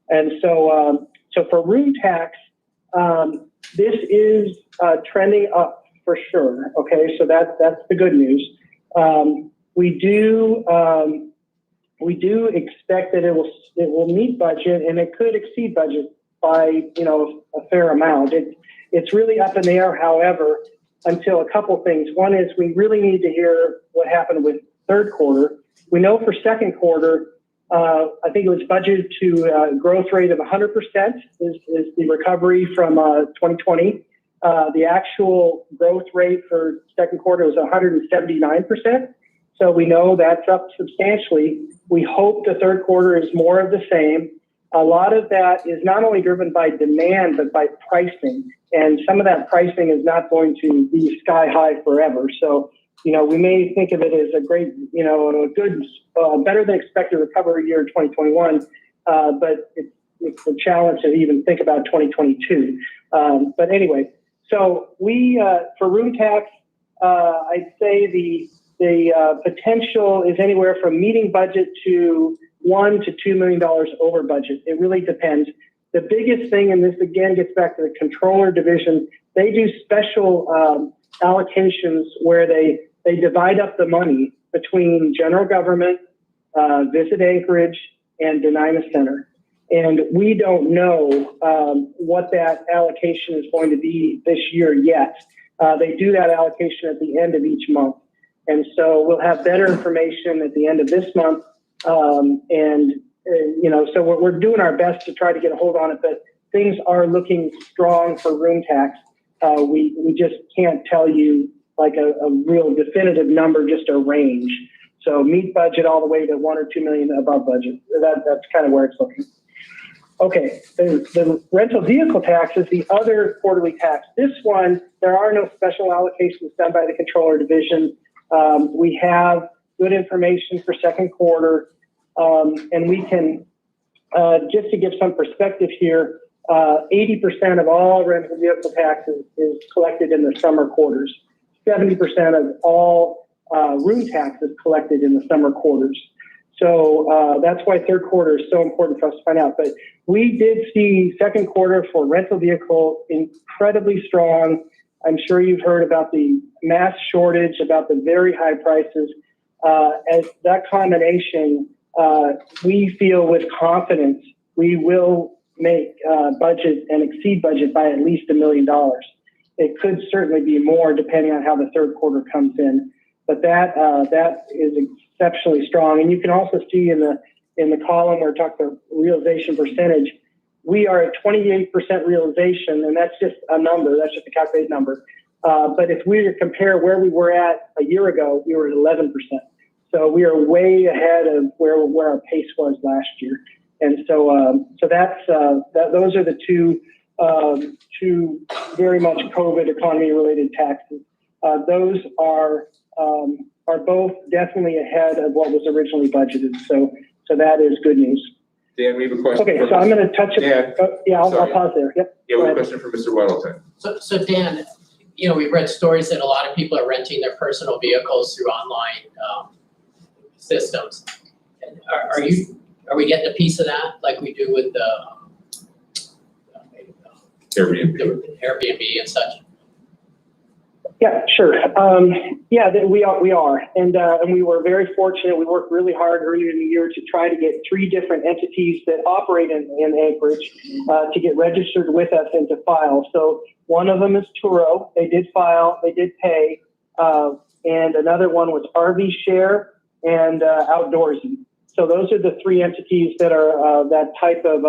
[SPEAKER 4] And so for room tax, this is trending up for sure. Okay, so that's the good news. We do expect that it will meet budget, and it could exceed budget by a fair amount. It's really up in the air, however, until a couple things. One is we really need to hear what happened with third quarter. We know for second quarter, I think it was budgeted to a growth rate of 100% is the recovery from 2020. The actual growth rate for second quarter was 179%. So we know that's up substantially. We hope the third quarter is more of the same. A lot of that is not only driven by demand, but by pricing. And some of that pricing is not going to be sky high forever. So, we may think of it as a great, a good, better than expected recovery year in 2021. But it's a challenge to even think about 2022. But anyway, so we, for room tax, I'd say the potential is anywhere from meeting budget to $1 to $2 million over budget. It really depends. The biggest thing, and this again gets back to the Controller Division, they do special allocations where they divide up the money between general government, Visit Anchorage, and Denima Center. And we don't know what that allocation is going to be this year yet. They do that allocation at the end of each month. And so we'll have better information at the end of this month. So we're doing our best to try to get a hold on it, but things are looking strong for room tax. We just can't tell you like a real definitive number, just a range. So meet budget all the way to 1 or 2 million above budget. That's kind of where it's looking. Okay, the rental vehicle tax is the other quarterly tax. This one, there are no special allocations done by the controller division. We have good information for second quarter, and we can, just to give some perspective here, 80% of all rental vehicle taxes is collected in the summer quarters. 70% of all room taxes collected in the summer quarters. So that's why third quarter is so important for us to find out. But we did see second quarter for rental vehicle incredibly strong. I'm sure you've heard about the mass shortage, about the very high prices. As that combination, we feel with confidence we will make budget and exceed budget by at least $1 million. It could certainly be more depending on how the third quarter comes in. But that is exceptionally strong. And you can also see in the column where it talks about realization percentage, we are at 28% realization, and that's just a number. That's just a calculated number. But if we compare where we were at a year ago, we were at 11%. So we are way ahead of where our pace was last year. And so those are the two very much COVID economy related taxes. Those are both definitely ahead of what was originally budgeted. So that is good news.
[SPEAKER 1] Dan, we have a question.
[SPEAKER 4] Okay, so I'm going to touch it.
[SPEAKER 1] Dan,
[SPEAKER 4] I'll
[SPEAKER 1] sorry.
[SPEAKER 4] pause there. Yep.
[SPEAKER 1] Yeah, we have a question from Mr. Weddleton.
[SPEAKER 11] So Dan, we've read stories that a lot of people are renting their personal vehicles through online systems. And are we getting a piece of that like we do with the Airbnb and such?
[SPEAKER 4] Yeah, sure. We are, and we were very fortunate. We worked really hard earlier in the year to try to get 3 different entities that operate in Anchorage to get registered with us and to file. So one of them is Turo. They did file, they did pay, and another one was RV Share and Outdoorsy. So those are the 3 entities that are that type of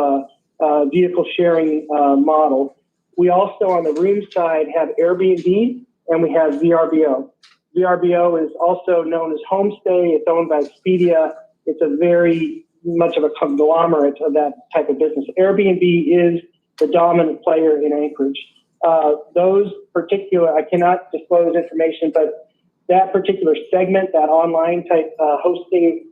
[SPEAKER 4] vehicle sharing model. We also on the room side have Airbnb. And we have VRBO. VRBO is also known as Homestay. It's owned by Expedia. It's a very much of a conglomerate of that type of business. Airbnb is the dominant player in Anchorage. Those particular, I cannot disclose information, but that particular segment, that online type hosting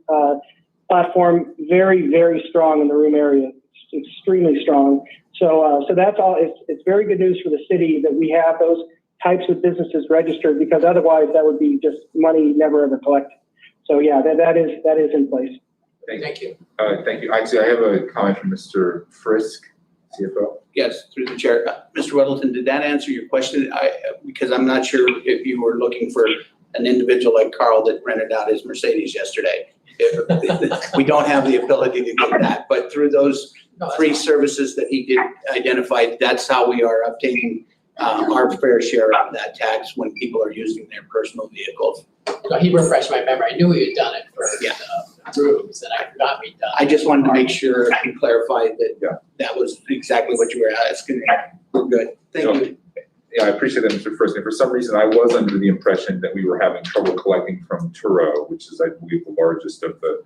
[SPEAKER 4] platform, very, very strong in the room area. It's extremely strong. So that's all. It's very good news for the city that we have those types of businesses registered, because otherwise that would be just money never ever collected. So yeah, that is in place.
[SPEAKER 1] Thank you. Thank you. Actually, I have a comment from Mr. Frisk, CFO.
[SPEAKER 10] Yes, through the chair. Mr. Weddleton, did that answer your question? Because I'm not sure if you were looking for an individual like Carl that rented out his Mercedes yesterday. We don't have the ability to get that, but through those 3 services that he did identify, that's how we are obtaining our fair share of that tax when people are using their personal vehicles.
[SPEAKER 11] No, he refreshed my memory. I knew we had done it for the rooms, and I forgot we'd done it.
[SPEAKER 10] I just wanted to make sure and clarify that that was exactly what you were asking. We're good. Thank you.
[SPEAKER 1] Yeah, I appreciate that, Mr. Frisk. And for some reason, I was under the impression that we were having trouble collecting from Turo, which is, I believe, the largest of the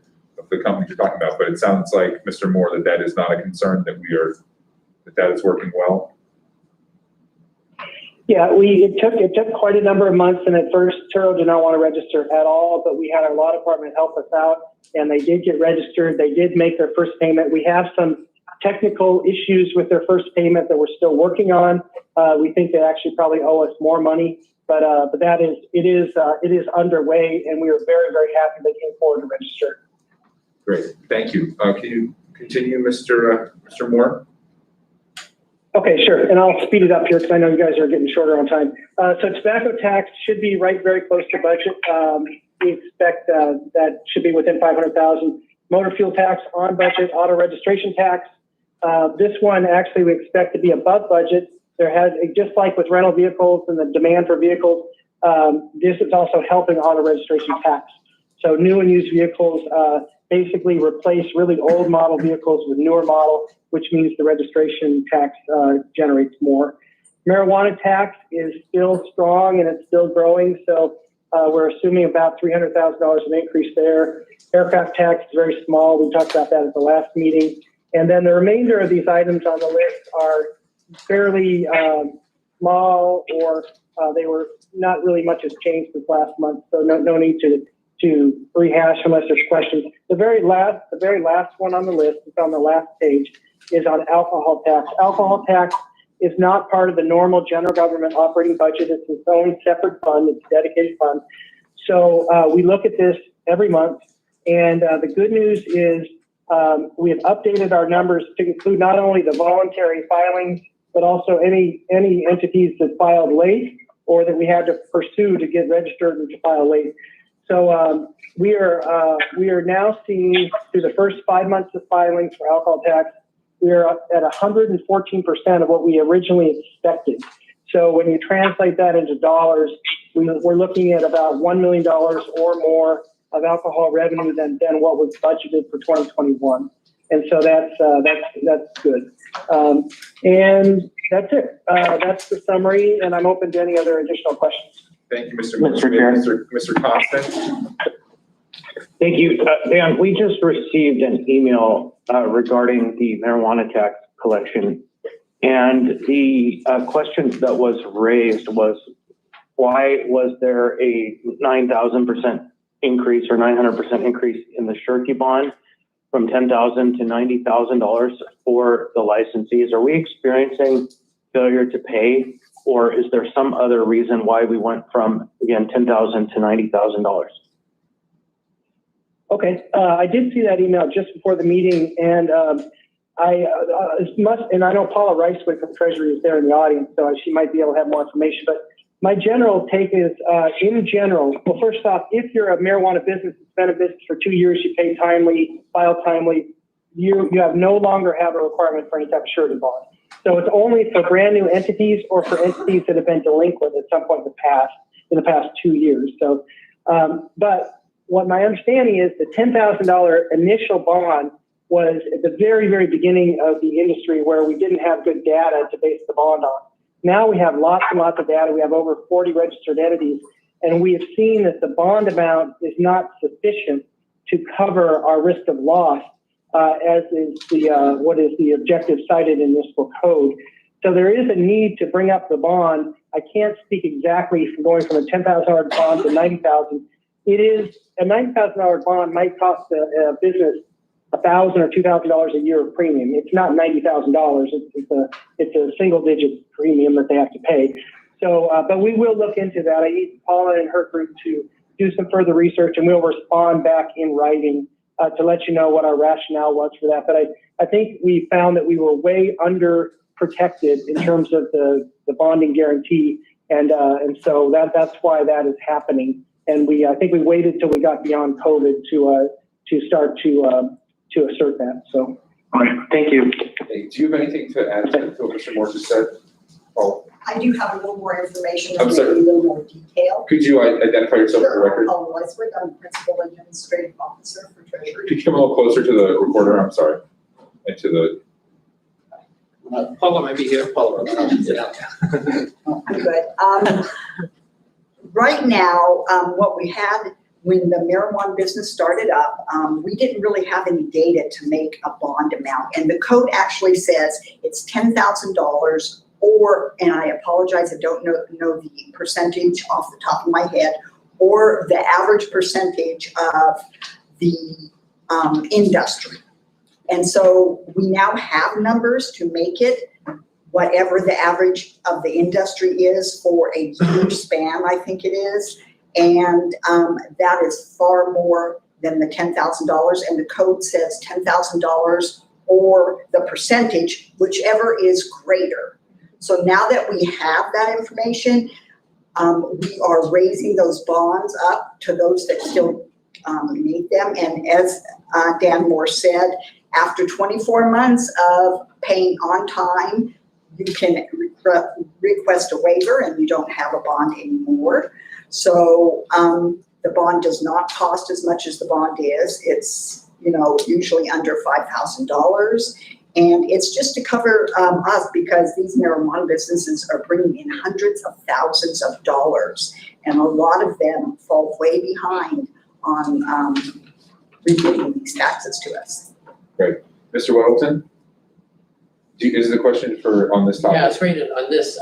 [SPEAKER 1] companies you're talking about. But it sounds like, Mr. Moore, that is not a concern, that is working well.
[SPEAKER 4] Yeah, it took quite a number of months, and at first Turo did not want to register at all, but we had our law department help us out, and they did get registered. They did make their first payment. We have some technical issues with their first payment that we're still working on. We think they actually probably owe us more money, but it is underway, and we are very, very happy they came forward to register.
[SPEAKER 1] Great, thank you. Can you continue, Mr. Moore?
[SPEAKER 4] Okay, sure, and I'll speed it up here because I know you guys are getting shorter on time. So tobacco tax should be right very close to budget. We expect that should be within 500,000. Motor fuel tax on budget, auto registration tax. This one actually we expect to be above budget. There has, just like with rental vehicles and the demand for vehicles, this is also helping auto registration tax. So new and used vehicles basically replace really old model vehicles with newer model, which means the registration tax generates more. Marijuana tax is still strong and it's still growing. So we're assuming about $300,000 an increase there. Aircraft tax is very small. We talked about that at the last meeting. And then the remainder of these items on the list are fairly small, or they were not really much has changed since last month. So no need to rehash unless there's questions. The very last one on the list, it's on the last page, is on alcohol tax. Alcohol tax is not part of the normal general government operating budget. It's its own separate fund. It's a dedicated fund. So we look at this every month. And the good news is we have updated our numbers to include not only the voluntary filings, but also any entities that filed late or that we had to pursue to get registered and to file late. So we are now seeing through the first 5 months of filings for alcohol tax, we are up at 114% of what we originally expected. So when you translate that into dollars, we're looking at about $1 million or more of alcohol revenue than what was budgeted for 2021. And so that's good. And that's it. That's the summary, and I'm open to any other additional questions.
[SPEAKER 1] Thank you, Mr.
[SPEAKER 15] Chair.
[SPEAKER 1] Mr. Constant.
[SPEAKER 15] Thank you. Dan, we just received an email regarding the marijuana tax collection. And the question that was raised was, why was there a 9,000% increase or 900% increase in the surety bond from $10,000 to $90,000 for the licensees? Are we experiencing failure to pay, or is there some other reason why we went from, again, $10,000 to $90,000?
[SPEAKER 4] Okay, I did see that email just before the meeting, and I know Paula Ricewick from Treasury is there in the audience, so she might be able to have more information. But my general take is, in general, well, first off, if you're a marijuana business that's been in business for 2 years, you pay timely, file timely, you have no longer have a requirement for any type of surety bond. So it's only for brand new entities or for entities that have been delinquent at some point in the past 2 years. So, but what my understanding is, the $10,000 initial bond was at the very, very beginning of the industry where we didn't have good data to base the bond on. Now we have lots and lots of data. We have over 40 registered entities, and we have seen that the bond amount is not sufficient to cover our risk of loss, as is what is the objective cited in municipal code. So there is a need to bring up the bond. I can't speak exactly from going from a $10,000 bond to $90,000. It is a $90,000 bond might cost a business $1,000 or $2,000 a year of premium. It's not $90,000. It's a single-digit premium that they have to pay. So, but we will look into that. I need Paula and her group to do some further research, and we'll respond back in writing to let you know what our rationale was for that. But I think we found that we were way under protected in terms of the bonding guarantee, and so that's why that is happening. And I think we waited till we got beyond COVID to start to assert that. So,
[SPEAKER 15] all right, thank you.
[SPEAKER 1] Hey, do you have anything to add to what Mr. Moore just said? Oh,
[SPEAKER 16] I do have a little more information,
[SPEAKER 1] I'm
[SPEAKER 16] maybe
[SPEAKER 1] sorry.
[SPEAKER 16] a little more detail.
[SPEAKER 1] Could you identify yourself for the record?
[SPEAKER 16] Paula Ricewick, I'm Principal Administrative Officer for Treasury.
[SPEAKER 1] Could you come a little closer to the recorder? I'm sorry. And to the.
[SPEAKER 5] Paula might be here. Paula.
[SPEAKER 16] I'm good. Right now, what we had when the marijuana business started up, we didn't really have any data to make a bond amount. And the code actually says it's $10,000 or, and I apologize, I don't know the percentage off the top of my head, or the average percentage of the industry. And so we now have numbers to make it whatever the average of the industry is for a year span, I think it is. And that is far more than the $10,000. And the code says $10,000 or the percentage, whichever is greater. So now that we have that information, we are raising those bonds up to those that still need them. And as Dan Moore said, after 24 months of paying on time, you can request a waiver and you don't have a bond anymore. So the bond does not cost as much as the bond is. It's, you know, usually under $5,000. And it's just to cover us, because these marijuana businesses are bringing in hundreds of thousands of dollars. And a lot of them fall way behind on remitting these taxes to us.
[SPEAKER 1] Great. Mr. Weddleton? Is the question on this topic?
[SPEAKER 11] Yeah, it's rated on this,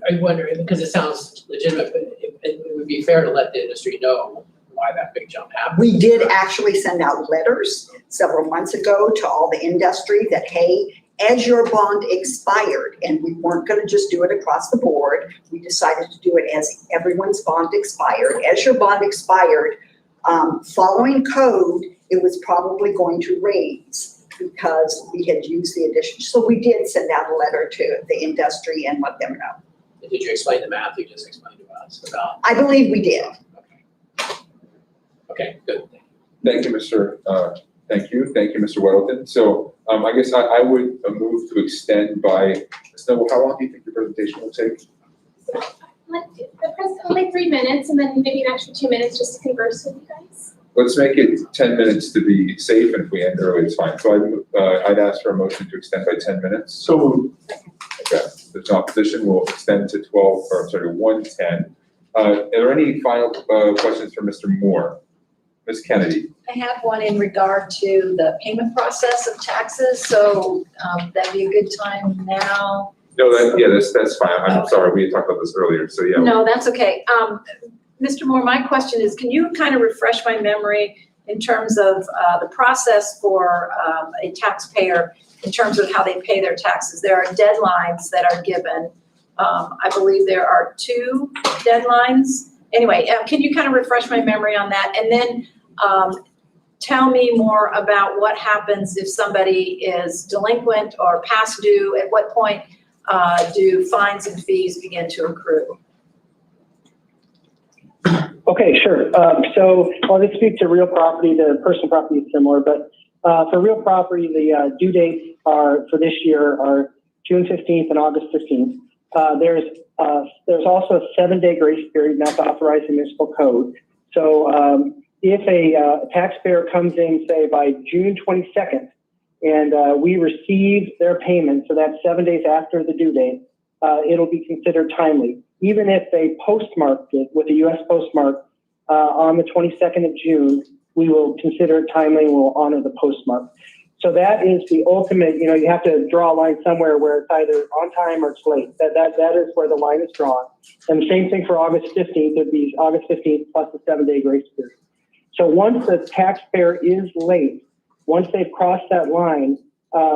[SPEAKER 11] I'm wondering, because it sounds legitimate, but it would be fair to let the industry know why that big jump happened.
[SPEAKER 16] We did actually send out letters several months ago to all the industry that, hey, as your bond expired, and we weren't going to just do it across the board, we decided to do it as everyone's bond expired. As your bond expired, following code, it was probably going to raise because we had used the addition. So we did send out a letter to the industry and let them know.
[SPEAKER 11] Did you explain the math you just explained to us about?
[SPEAKER 16] I believe we did.
[SPEAKER 11] Okay, good.
[SPEAKER 1] Thank you, Thank you, Mr. Weddleton. So I guess I would move to extend by, Snow, how long do you think your presentation will take?
[SPEAKER 14] Only 3 minutes, and then maybe an extra 2 minutes just to converse with you guys.
[SPEAKER 1] Let's make it 10 minutes to be safe, and if we end early, it's fine. So I'd ask for a motion to extend by 10 minutes. So okay, if there's no opposition, we'll extend to 1:10. Are there any final questions for Mr. Moore? Ms. Kennedy?
[SPEAKER 17] I have one in regard to the payment process of taxes, so that'd be a good time now.
[SPEAKER 1] No, that's fine. I'm sorry, we had talked about this earlier, so yeah.
[SPEAKER 17] No, that's okay. Mr. Moore, my question is, can you kind of refresh my memory in terms of the process for a taxpayer in terms of how they pay their taxes? There are deadlines that are given. I believe there are 2 deadlines. Anyway, can you kind of refresh my memory on that? And then tell me more about what happens if somebody is delinquent or past due. At what point do fines and fees begin to accrue?
[SPEAKER 4] Okay, sure. So I'll just speak to real property. The personal property is similar, but for real property, the due dates are for this year are June 15th and August 15th. There's also a 7-day grace period, and that's authorized in municipal code. So if a taxpayer comes in, say, by June 22nd, and we receive their payment, so that's 7 days after the due date, it'll be considered timely. Even if they postmarked it with a U.S. postmark on the 22nd of June, we will consider it timely and we'll honor the postmark. So that is the ultimate, you have to draw a line somewhere where it's either on time or it's late. That is where the line is drawn. And the same thing for August 15th, it'd be August 15th plus the 7-day grace period. So once the taxpayer is late, once they've crossed that line,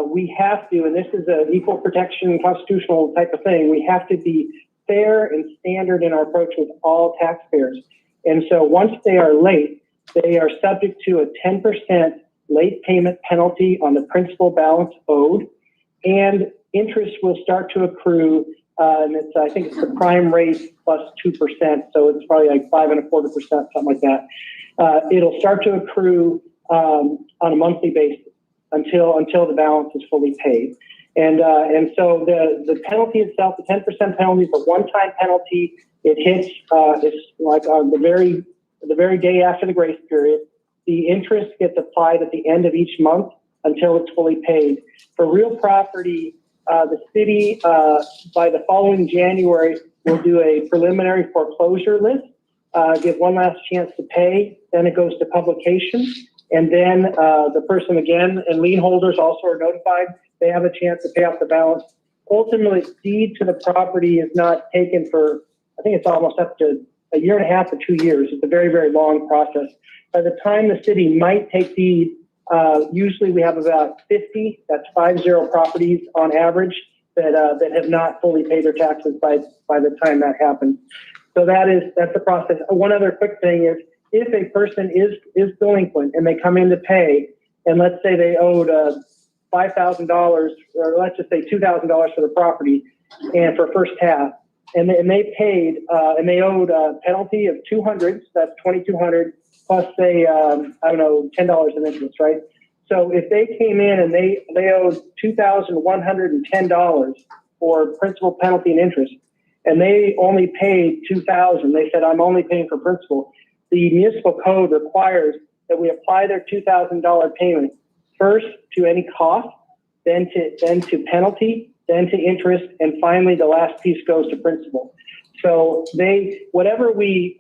[SPEAKER 4] we have to, and this is an equal protection constitutional type of thing, we have to be fair and standard in our approach with all taxpayers. And so once they are late, they are subject to a 10% late payment penalty on the principal balance owed, and interest will start to accrue, and I think it's the prime rate plus 2%, so it's probably like 5.25%, something like that. It'll start to accrue on a monthly basis until the balance is fully paid. And so the penalty itself, the 10% penalty is a one-time penalty. It hits, it's like on the very day after the grace period. The interest gets applied at the end of each month until it's fully paid. For real property, the city, by the following January, will do a preliminary foreclosure list, give one last chance to pay, then it goes to publication, and then the person again, and lien holders also are notified, they have a chance to pay off the balance. Ultimately, deed to the property is not taken for, I think it's almost up to 1.5 years to 2 years. It's a very, very long process. By the time the city might take deed, usually we have about 50, that's 50 properties on average that have not fully paid their taxes by the time that happens. So that's the process. One other quick thing is, if a person is delinquent and they come in to pay, and let's say they owed $5,000, or let's just say $2,000 for the property, and for first half, and they paid, and they owed a penalty of $200, so that's $2,200, plus say, I don't know, $10 in interest, right? So if they came in and they owed $2,110 for principal, penalty, and interest, and they only paid $2,000, they said, I'm only paying for principal. The municipal code requires that we apply their $2,000 payment first to any cost, then to penalty, then to interest, and finally the last piece goes to principal. So whatever we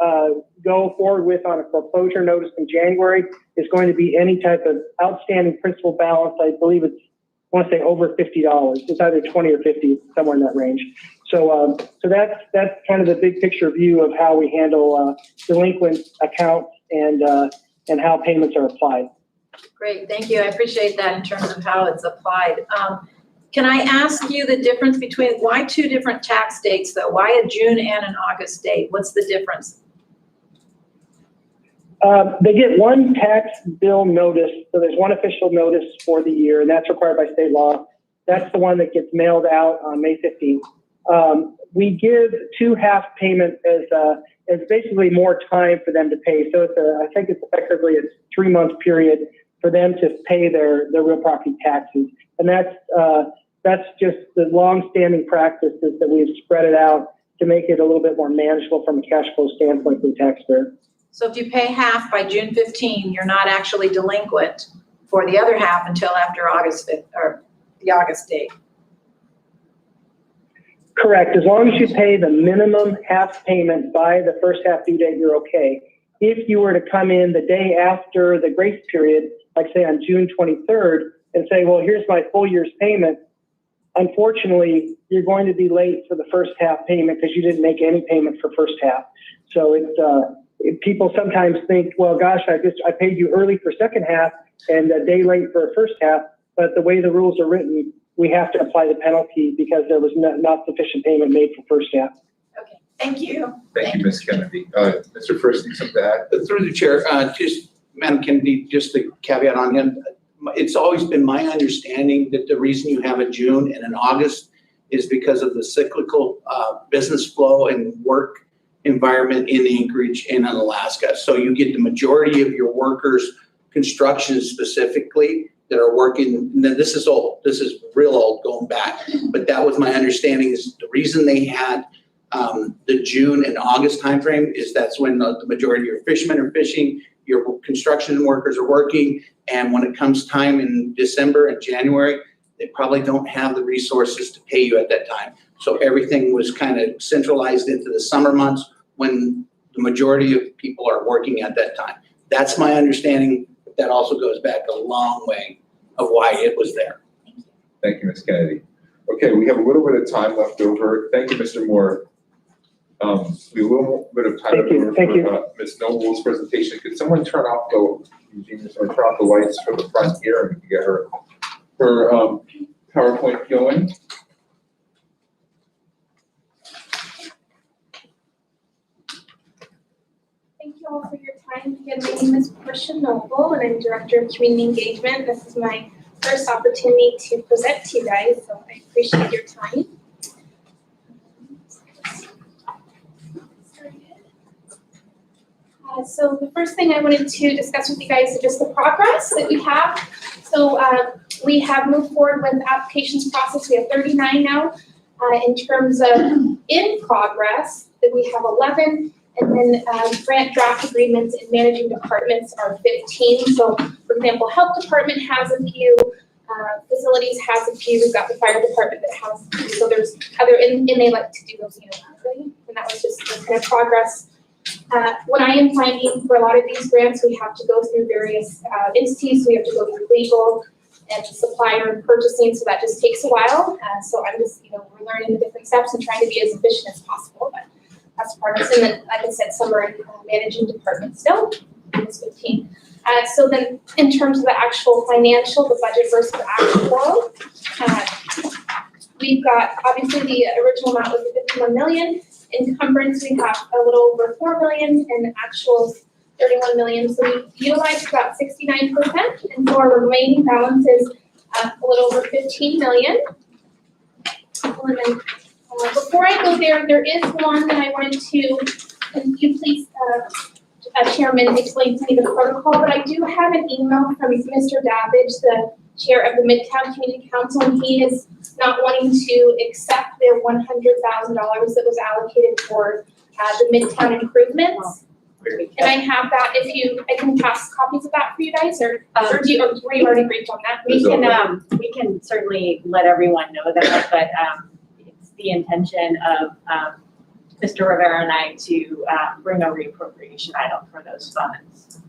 [SPEAKER 4] go forward with on a foreclosure notice in January is going to be any type of outstanding principal balance. I believe it's, I want to say over $50. It's either 20 or 50, somewhere in that range. So that's kind of the big picture view of how we handle delinquent accounts and how payments are applied.
[SPEAKER 17] Great, thank you. I appreciate that in terms of how it's applied. Can I ask you the difference between, why two different tax dates though? Why a June and an August date? What's the difference?
[SPEAKER 4] They get one tax bill notice, so there's one official notice for the year, and that's required by state law. That's the one that gets mailed out on May 15th. We give two half payments as basically more time for them to pay. So I think it's effectively a 3-month period for them to pay their real property taxes, and that's just the long-standing practices that we've spread it out to make it a little bit more manageable from a cash flow standpoint for the taxpayer.
[SPEAKER 17] So if you pay half by June 15, you're not actually delinquent for the other half until after August 5th, or the August date.
[SPEAKER 4] Correct. As long as you pay the minimum half payment by the first half due date, you're okay. If you were to come in the day after the grace period, like say on June 23rd, and say, well, here's my full year's payment, unfortunately, you're going to be late for the first half payment because you didn't make any payment for first half. So people sometimes think, well, gosh, I paid you early for second half and a day late for first half, but the way the rules are written, we have to apply the penalty because there was not sufficient payment made for first half.
[SPEAKER 17] Okay, thank you.
[SPEAKER 1] Thank you, Ms. Kennedy. Mr. First, something to add?
[SPEAKER 10] Through the chair, just, Madam Kennedy, just a caveat on him. It's always been my understanding that the reason you have a June and an August is because of the cyclical business flow and work environment in Anchorage and in Alaska. So you get the majority of your workers, construction specifically, that are working. Now, this is old. This is real old going back. But that was my understanding is the reason they had the June and August timeframe is that's when the majority of your fishermen are fishing, your construction workers are working, and when it comes time in December and January, they probably don't have the resources to pay you at that time. So everything was kind of centralized into the summer months when the majority of people are working at that time. That's my understanding. That also goes back a long way of why it was there.
[SPEAKER 1] Thank you, Ms. Kennedy. Okay, we have a little bit of time left over. Thank you, Mr. Moore. We have a little bit of time over for Ms. Noble's presentation. Could someone turn off the lights for the front here and we can get her PowerPoint going?
[SPEAKER 14] Thank you all for your time. Again, my name is Portia Noble, and I'm Director of Community Engagement. This is my first opportunity to present to you guys, so I appreciate your time. So the first thing I wanted to discuss with you guys is just the progress that we have. So we have moved forward with the applications process. We have 39 now. In terms of in progress, that we have 11. And then grant draft agreements in managing departments are 15. So, for example, health department has a few, facilities has a few. We've got the fire department that has a few. So there's other, and they like to do those unilaterally. And that was just the kind of progress. What I am finding for a lot of these grants, we have to go through various entities. We have to go through legal and supplier and purchasing. So that just takes a while. So I'm just, we're learning the different steps and trying to be as efficient as possible. But that's progress. And then, like I said, some are in managing department still. It's 15. So then, in terms of the actual financial, the budget versus the actual, we've got obviously the original amount was 51 million. Encumbrance, we have a little over 4 million, and actuals 31 million, so we utilized about 69%, and so our remaining balance is a little over 15 million. And then, before I go there, there is one that I wanted to, and you please, Chairman, explain to me the protocol, but I do have an email from Mr. Davidge, the chair of the Midtown Community Council, and he is not wanting to accept the $100,000 that was allocated for the Midtown improvements. And I have that, I can pass copies of that for you guys, or were you already briefed on that?
[SPEAKER 3] We can certainly let everyone know that, but it's the intention of Mr. Rivera and I to bring a reappropriation item for those funds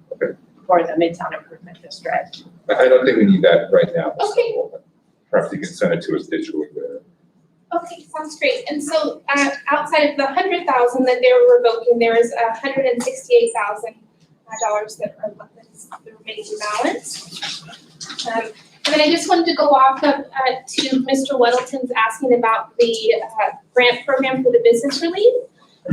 [SPEAKER 3] for the Midtown Improvement District.
[SPEAKER 1] I don't think we need that right now.
[SPEAKER 14] Okay.
[SPEAKER 1] Perhaps you can send it to us digitally later.
[SPEAKER 14] Okay, sounds great. And so outside of the $100,000 that they were revoking, there is $168,000 that are left as the remaining balance. And then I just wanted to go off of to Mr. Weddleton's asking about the grant program for the business relief.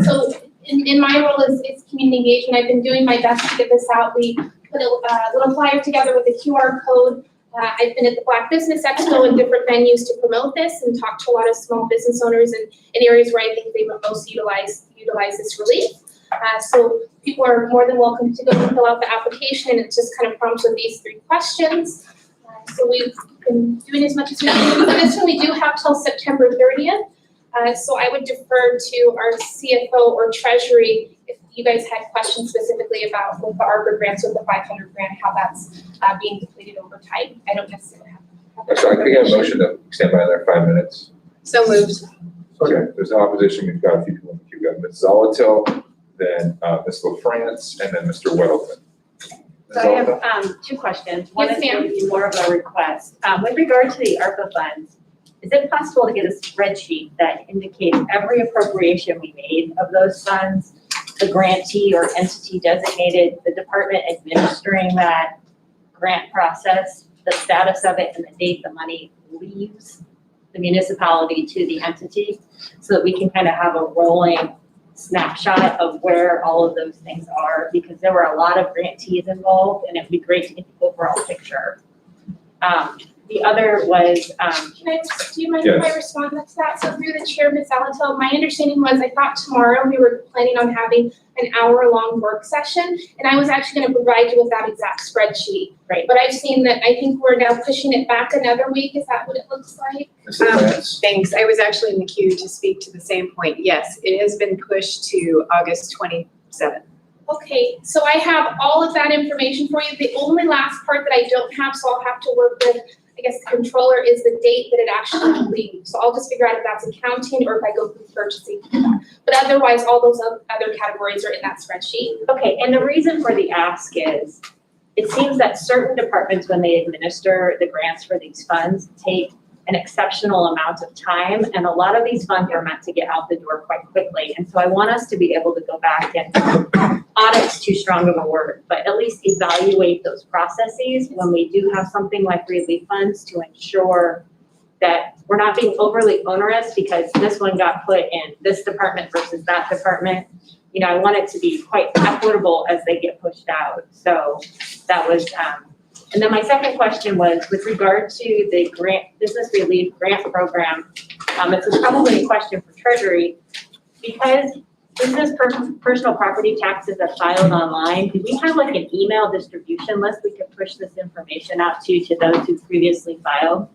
[SPEAKER 14] So in my role as community engagement, I've been doing my best to get this out. We put a little flyer together with a QR code. I've been at the Black Business Expo in different venues to promote this and talk to a lot of small business owners in areas where I think they would most utilize this relief. So people are more than welcome to go and fill out the application, and it just kind of prompts with these 3 questions. So we've been doing as much as we can. For this one, we do have till September 30th. So I would defer to our CFO or Treasury if you guys had questions specifically about with the ARPA grants or the 500 grant, how that's being depleted over time. I don't necessarily have.
[SPEAKER 1] So I think I have a motion to extend by another 5 minutes.
[SPEAKER 6] So moved.
[SPEAKER 1] Okay, there's no opposition. We've got a few people in the queue. We've got Ms. Zolotil, then Ms. LaFrance, and then Mr. Weddleton.
[SPEAKER 3] So I have 2 questions. One
[SPEAKER 14] Yes,
[SPEAKER 3] is
[SPEAKER 14] ma'am.
[SPEAKER 3] maybe more of a request. With regard to the ARPA funds, is it possible to get a spreadsheet that indicates every appropriation we made of those funds, the grantee or entity designated, the department administering that grant process, the status of it, and the date the money leaves the municipality to the entity, so that we can kind of have a rolling snapshot of where all of those things are, because there were a lot of grantees involved, and it'd be great to get the overall picture. The other was,
[SPEAKER 14] Do you mind if I respond to that? So through the chair, Ms. Alatel, my understanding was I thought tomorrow we were planning on having an hour-long work session, and I was actually going to provide you with that exact spreadsheet.
[SPEAKER 3] Right.
[SPEAKER 14] But I've seen that I think we're now pushing it back another week. Is that what it looks like?
[SPEAKER 7] Thanks. I was actually in the queue to speak to the same point. Yes, it has been pushed to August 27th.
[SPEAKER 14] Okay, so I have all of that information for you. The only last part that I don't have, so I'll have to work with, I guess, the controller, is the date that it actually leaves. So I'll just figure out if that's accounting or if I go through purchasing. But otherwise, all those other categories are in that spreadsheet.
[SPEAKER 3] okay, and the reason for the ask is, it seems that certain departments, when they administer the grants for these funds, take an exceptional amount of time, and a lot of these funds are meant to get out the door quite quickly. And so I want us to be able to go back and audit's too strong of a word, but at least evaluate those processes when we do have something like relief funds, to ensure that we're not being overly onerous because this one got put in this department versus that department. You know, I want it to be quite equitable as they get pushed out. So that was, and then my second question was with regard to the business relief grant program. It's probably a question for Treasury, because business personal property taxes are filed online. Do we have like an email distribution list we could push this information out to those who previously filed?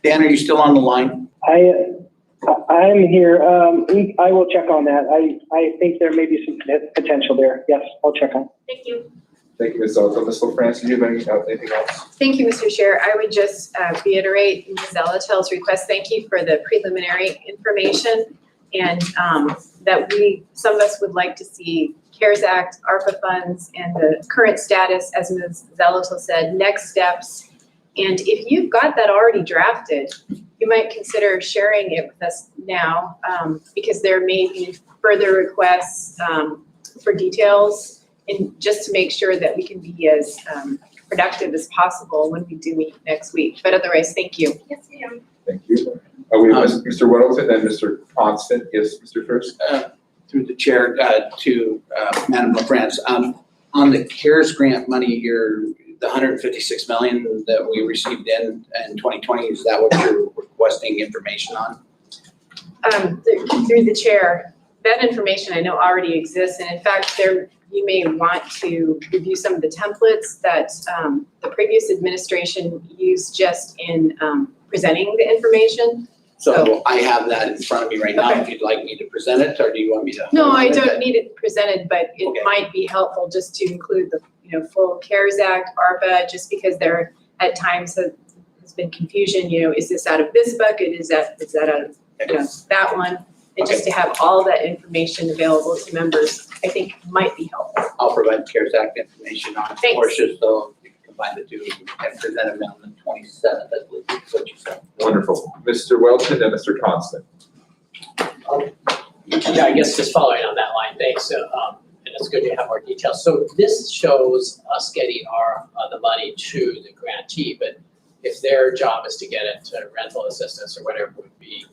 [SPEAKER 10] Dan, are you still on the line?
[SPEAKER 4] I'm here. I will check on that. I think there may be some potential there. Yes, I'll check on.
[SPEAKER 3] Thank you.
[SPEAKER 1] Thank you, Ms. Zolotil. Ms. LaFrance, do you have anything else?
[SPEAKER 7] Thank you, Mr. Chair. I would just reiterate Ms. Elatel's request. Thank you for the preliminary information, and that some of us would like to see CARES Act, ARPA funds, and the current status, as Ms. Zolotil said, next steps. And if you've got that already drafted, you might consider sharing it with us now, because there may be further requests for details, and just to make sure that we can be as productive as possible when we do meet next week. But otherwise, thank you.
[SPEAKER 14] Yes, ma'am.
[SPEAKER 1] Thank you. We have Mr. Weddleton and Mr. Constant. Yes, Mr. First.
[SPEAKER 10] Through the chair, to Madam LaFrance, on the CARES grant money, the 156 million that we received in 2020, is that what you're requesting information on?
[SPEAKER 7] Through the chair, that information I know already exists, and in fact, you may want to review some of the templates that the previous administration used just in presenting the information.
[SPEAKER 10] So I have that in front of me right now, if you'd like me to present it, or do you want me to?
[SPEAKER 7] No, I don't need it presented, but it might be helpful just to include the, full CARES Act, ARPA, just because there at times has been confusion, is this out of this bucket, is that out of, that one? And just to have all that information available to members, I think might be helpful.
[SPEAKER 10] I'll provide CARES Act information on Portia, so we can combine the two and present them on the 27th, I believe, is what you said.
[SPEAKER 1] Wonderful. Mr. Welton and Mr. Constant.
[SPEAKER 11] Yeah, I guess just following on that line, thanks. And it's good to have more details. So this shows us getting the money to the grantee, but if their job is to get it to rental assistance or whatever it would be,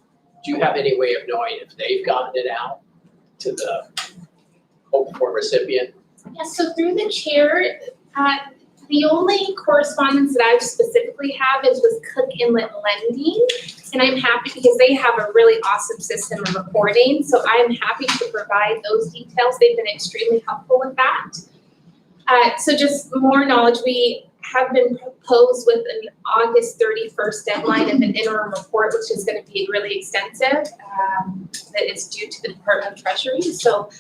[SPEAKER 11] do you have any way of knowing if they've gotten it out to the hoped for recipient?
[SPEAKER 14] Yeah, so through the chair, the only correspondence that I specifically have is with Cook Inlet Lending. And I'm happy because they have a really awesome system of reporting. So I'm happy to provide those details. They've been extremely helpful with that. So just more knowledge, we have been proposed with an August 31st deadline of an interim report, which is going to be really extensive, that is due to the Department of Treasury. So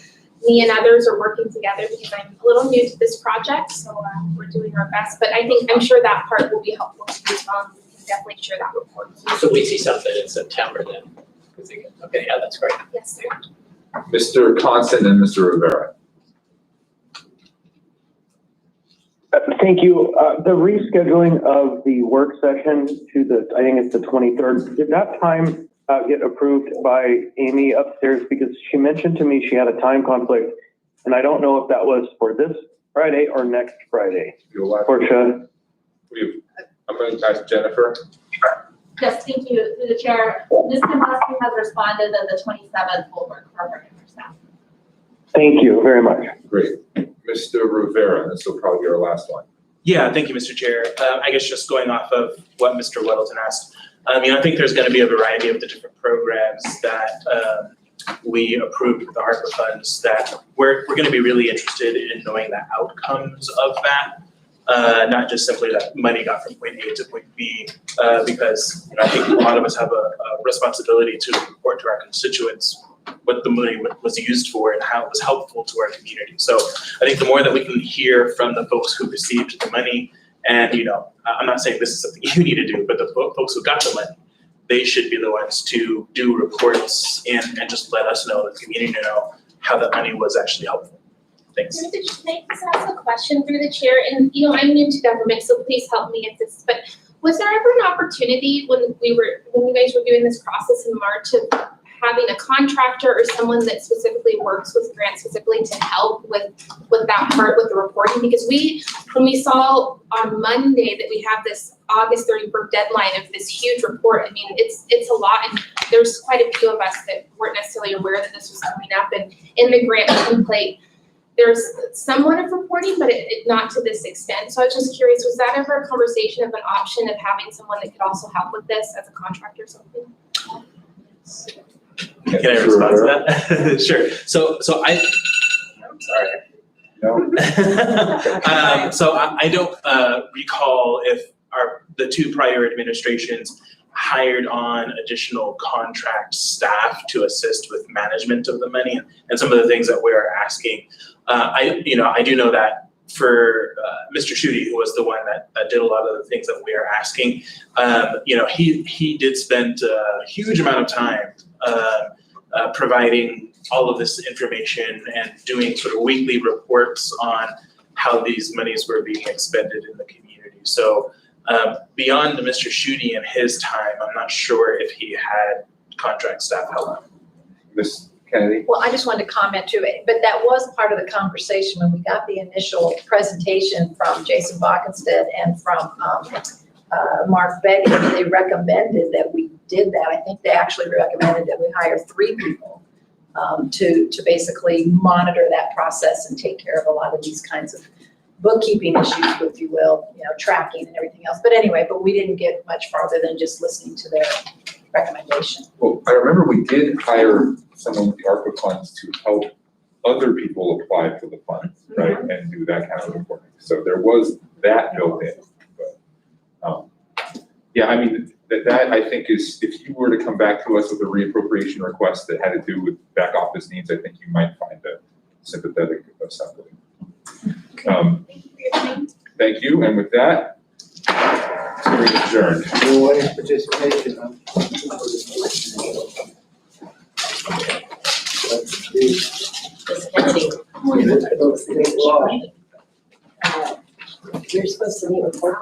[SPEAKER 14] me and others are working together because I'm a little new to this project, so we're doing our best. But I'm sure that part will be helpful to you as well. We can definitely share that report.
[SPEAKER 11] So we see something in September then? Okay, yeah, that's great.
[SPEAKER 14] Yes, sir.
[SPEAKER 1] Mr. Constant and Mr. Rivera.
[SPEAKER 15] Thank you. The rescheduling of the work session to I think it's the 23rd, did that time get approved by Amy upstairs? Because she mentioned to me she had a time conflict, and I don't know if that was for this Friday or next Friday. Portia?
[SPEAKER 1] I'm going to ask Jennifer.
[SPEAKER 18] Yes, thank you. Through the chair, Ms. Kowalski has responded that the 27th will work for her and her staff.
[SPEAKER 15] Thank you very much.
[SPEAKER 1] Great. Mr. Rivera, this will probably be our last one.
[SPEAKER 2] Yeah, thank you, Mr. Chair. I guess just going off of what Mr. Weddleton asked, I think there's going to be a variety of the different programs that we approved with the ARPA funds that we're going to be really interested in knowing the outcomes of that, not just simply that money got from point A to point B, because I think a lot of us have a responsibility to report to our constituents what the money was used for and how it was helpful to our community. So I think the more that we can hear from the folks who received the money, and I'm not saying this is something you need to do, but the folks who got the money, they should be the ones to do reports and just let us know, the community know how the money was actually helpful. Thanks.
[SPEAKER 14] Can I just ask a question through the chair? And I'm new to government, so please help me if this. But was there ever an opportunity when you guys were doing this process in March of having a contractor or someone that specifically works with grants specifically to help with that part with the reporting? Because when we saw on Monday that we have this August 31st deadline of this huge report, it's a lot, and there's quite a few of us that weren't necessarily aware that this was coming up. And in the grant template, there's somewhat of reporting, but it not to this extent. So I was just curious, was that ever a conversation of an option of having someone that could also help with this as a contractor or something?
[SPEAKER 2] Can I respond to that? Sure. So I'm sorry.
[SPEAKER 1] No.
[SPEAKER 2] So I don't recall if the two prior administrations hired on additional contract staff to assist with management of the money and some of the things that we're asking. I do know that for Mr. Schutte, who was the one that did a lot of the things that we are asking, he did spend a huge amount of time providing all of this information and doing sort of weekly reports on how these monies were being expended in the community. So beyond Mr. Schutte and his time, I'm not sure if he had contract staff help.
[SPEAKER 1] Ms. Kennedy?
[SPEAKER 17] Well, I just wanted to comment too, but that was part of the conversation when we got the initial presentation from Jason Bockenstead and from Mark Beggett. They recommended that we did that. I think they actually recommended that we hire 3 people to basically monitor that process and take care of a lot of these kinds of bookkeeping issues, if you will, tracking and everything else. But anyway, we didn't get much farther than just listening to their recommendation.
[SPEAKER 1] Well, I remember we did hire someone with the ARPA funds to help other people apply for the funds, right? And do that kind of reporting. So there was that built in. But, yeah, I mean, that I think is, if you were to come back to us with a reappropriation request that had to do with back office needs, I think you might find a sympathetic assembly. Thank you, and with that, hearing adjourned.
[SPEAKER 19] No audience participation, huh?
[SPEAKER 13] You're supposed to meet with four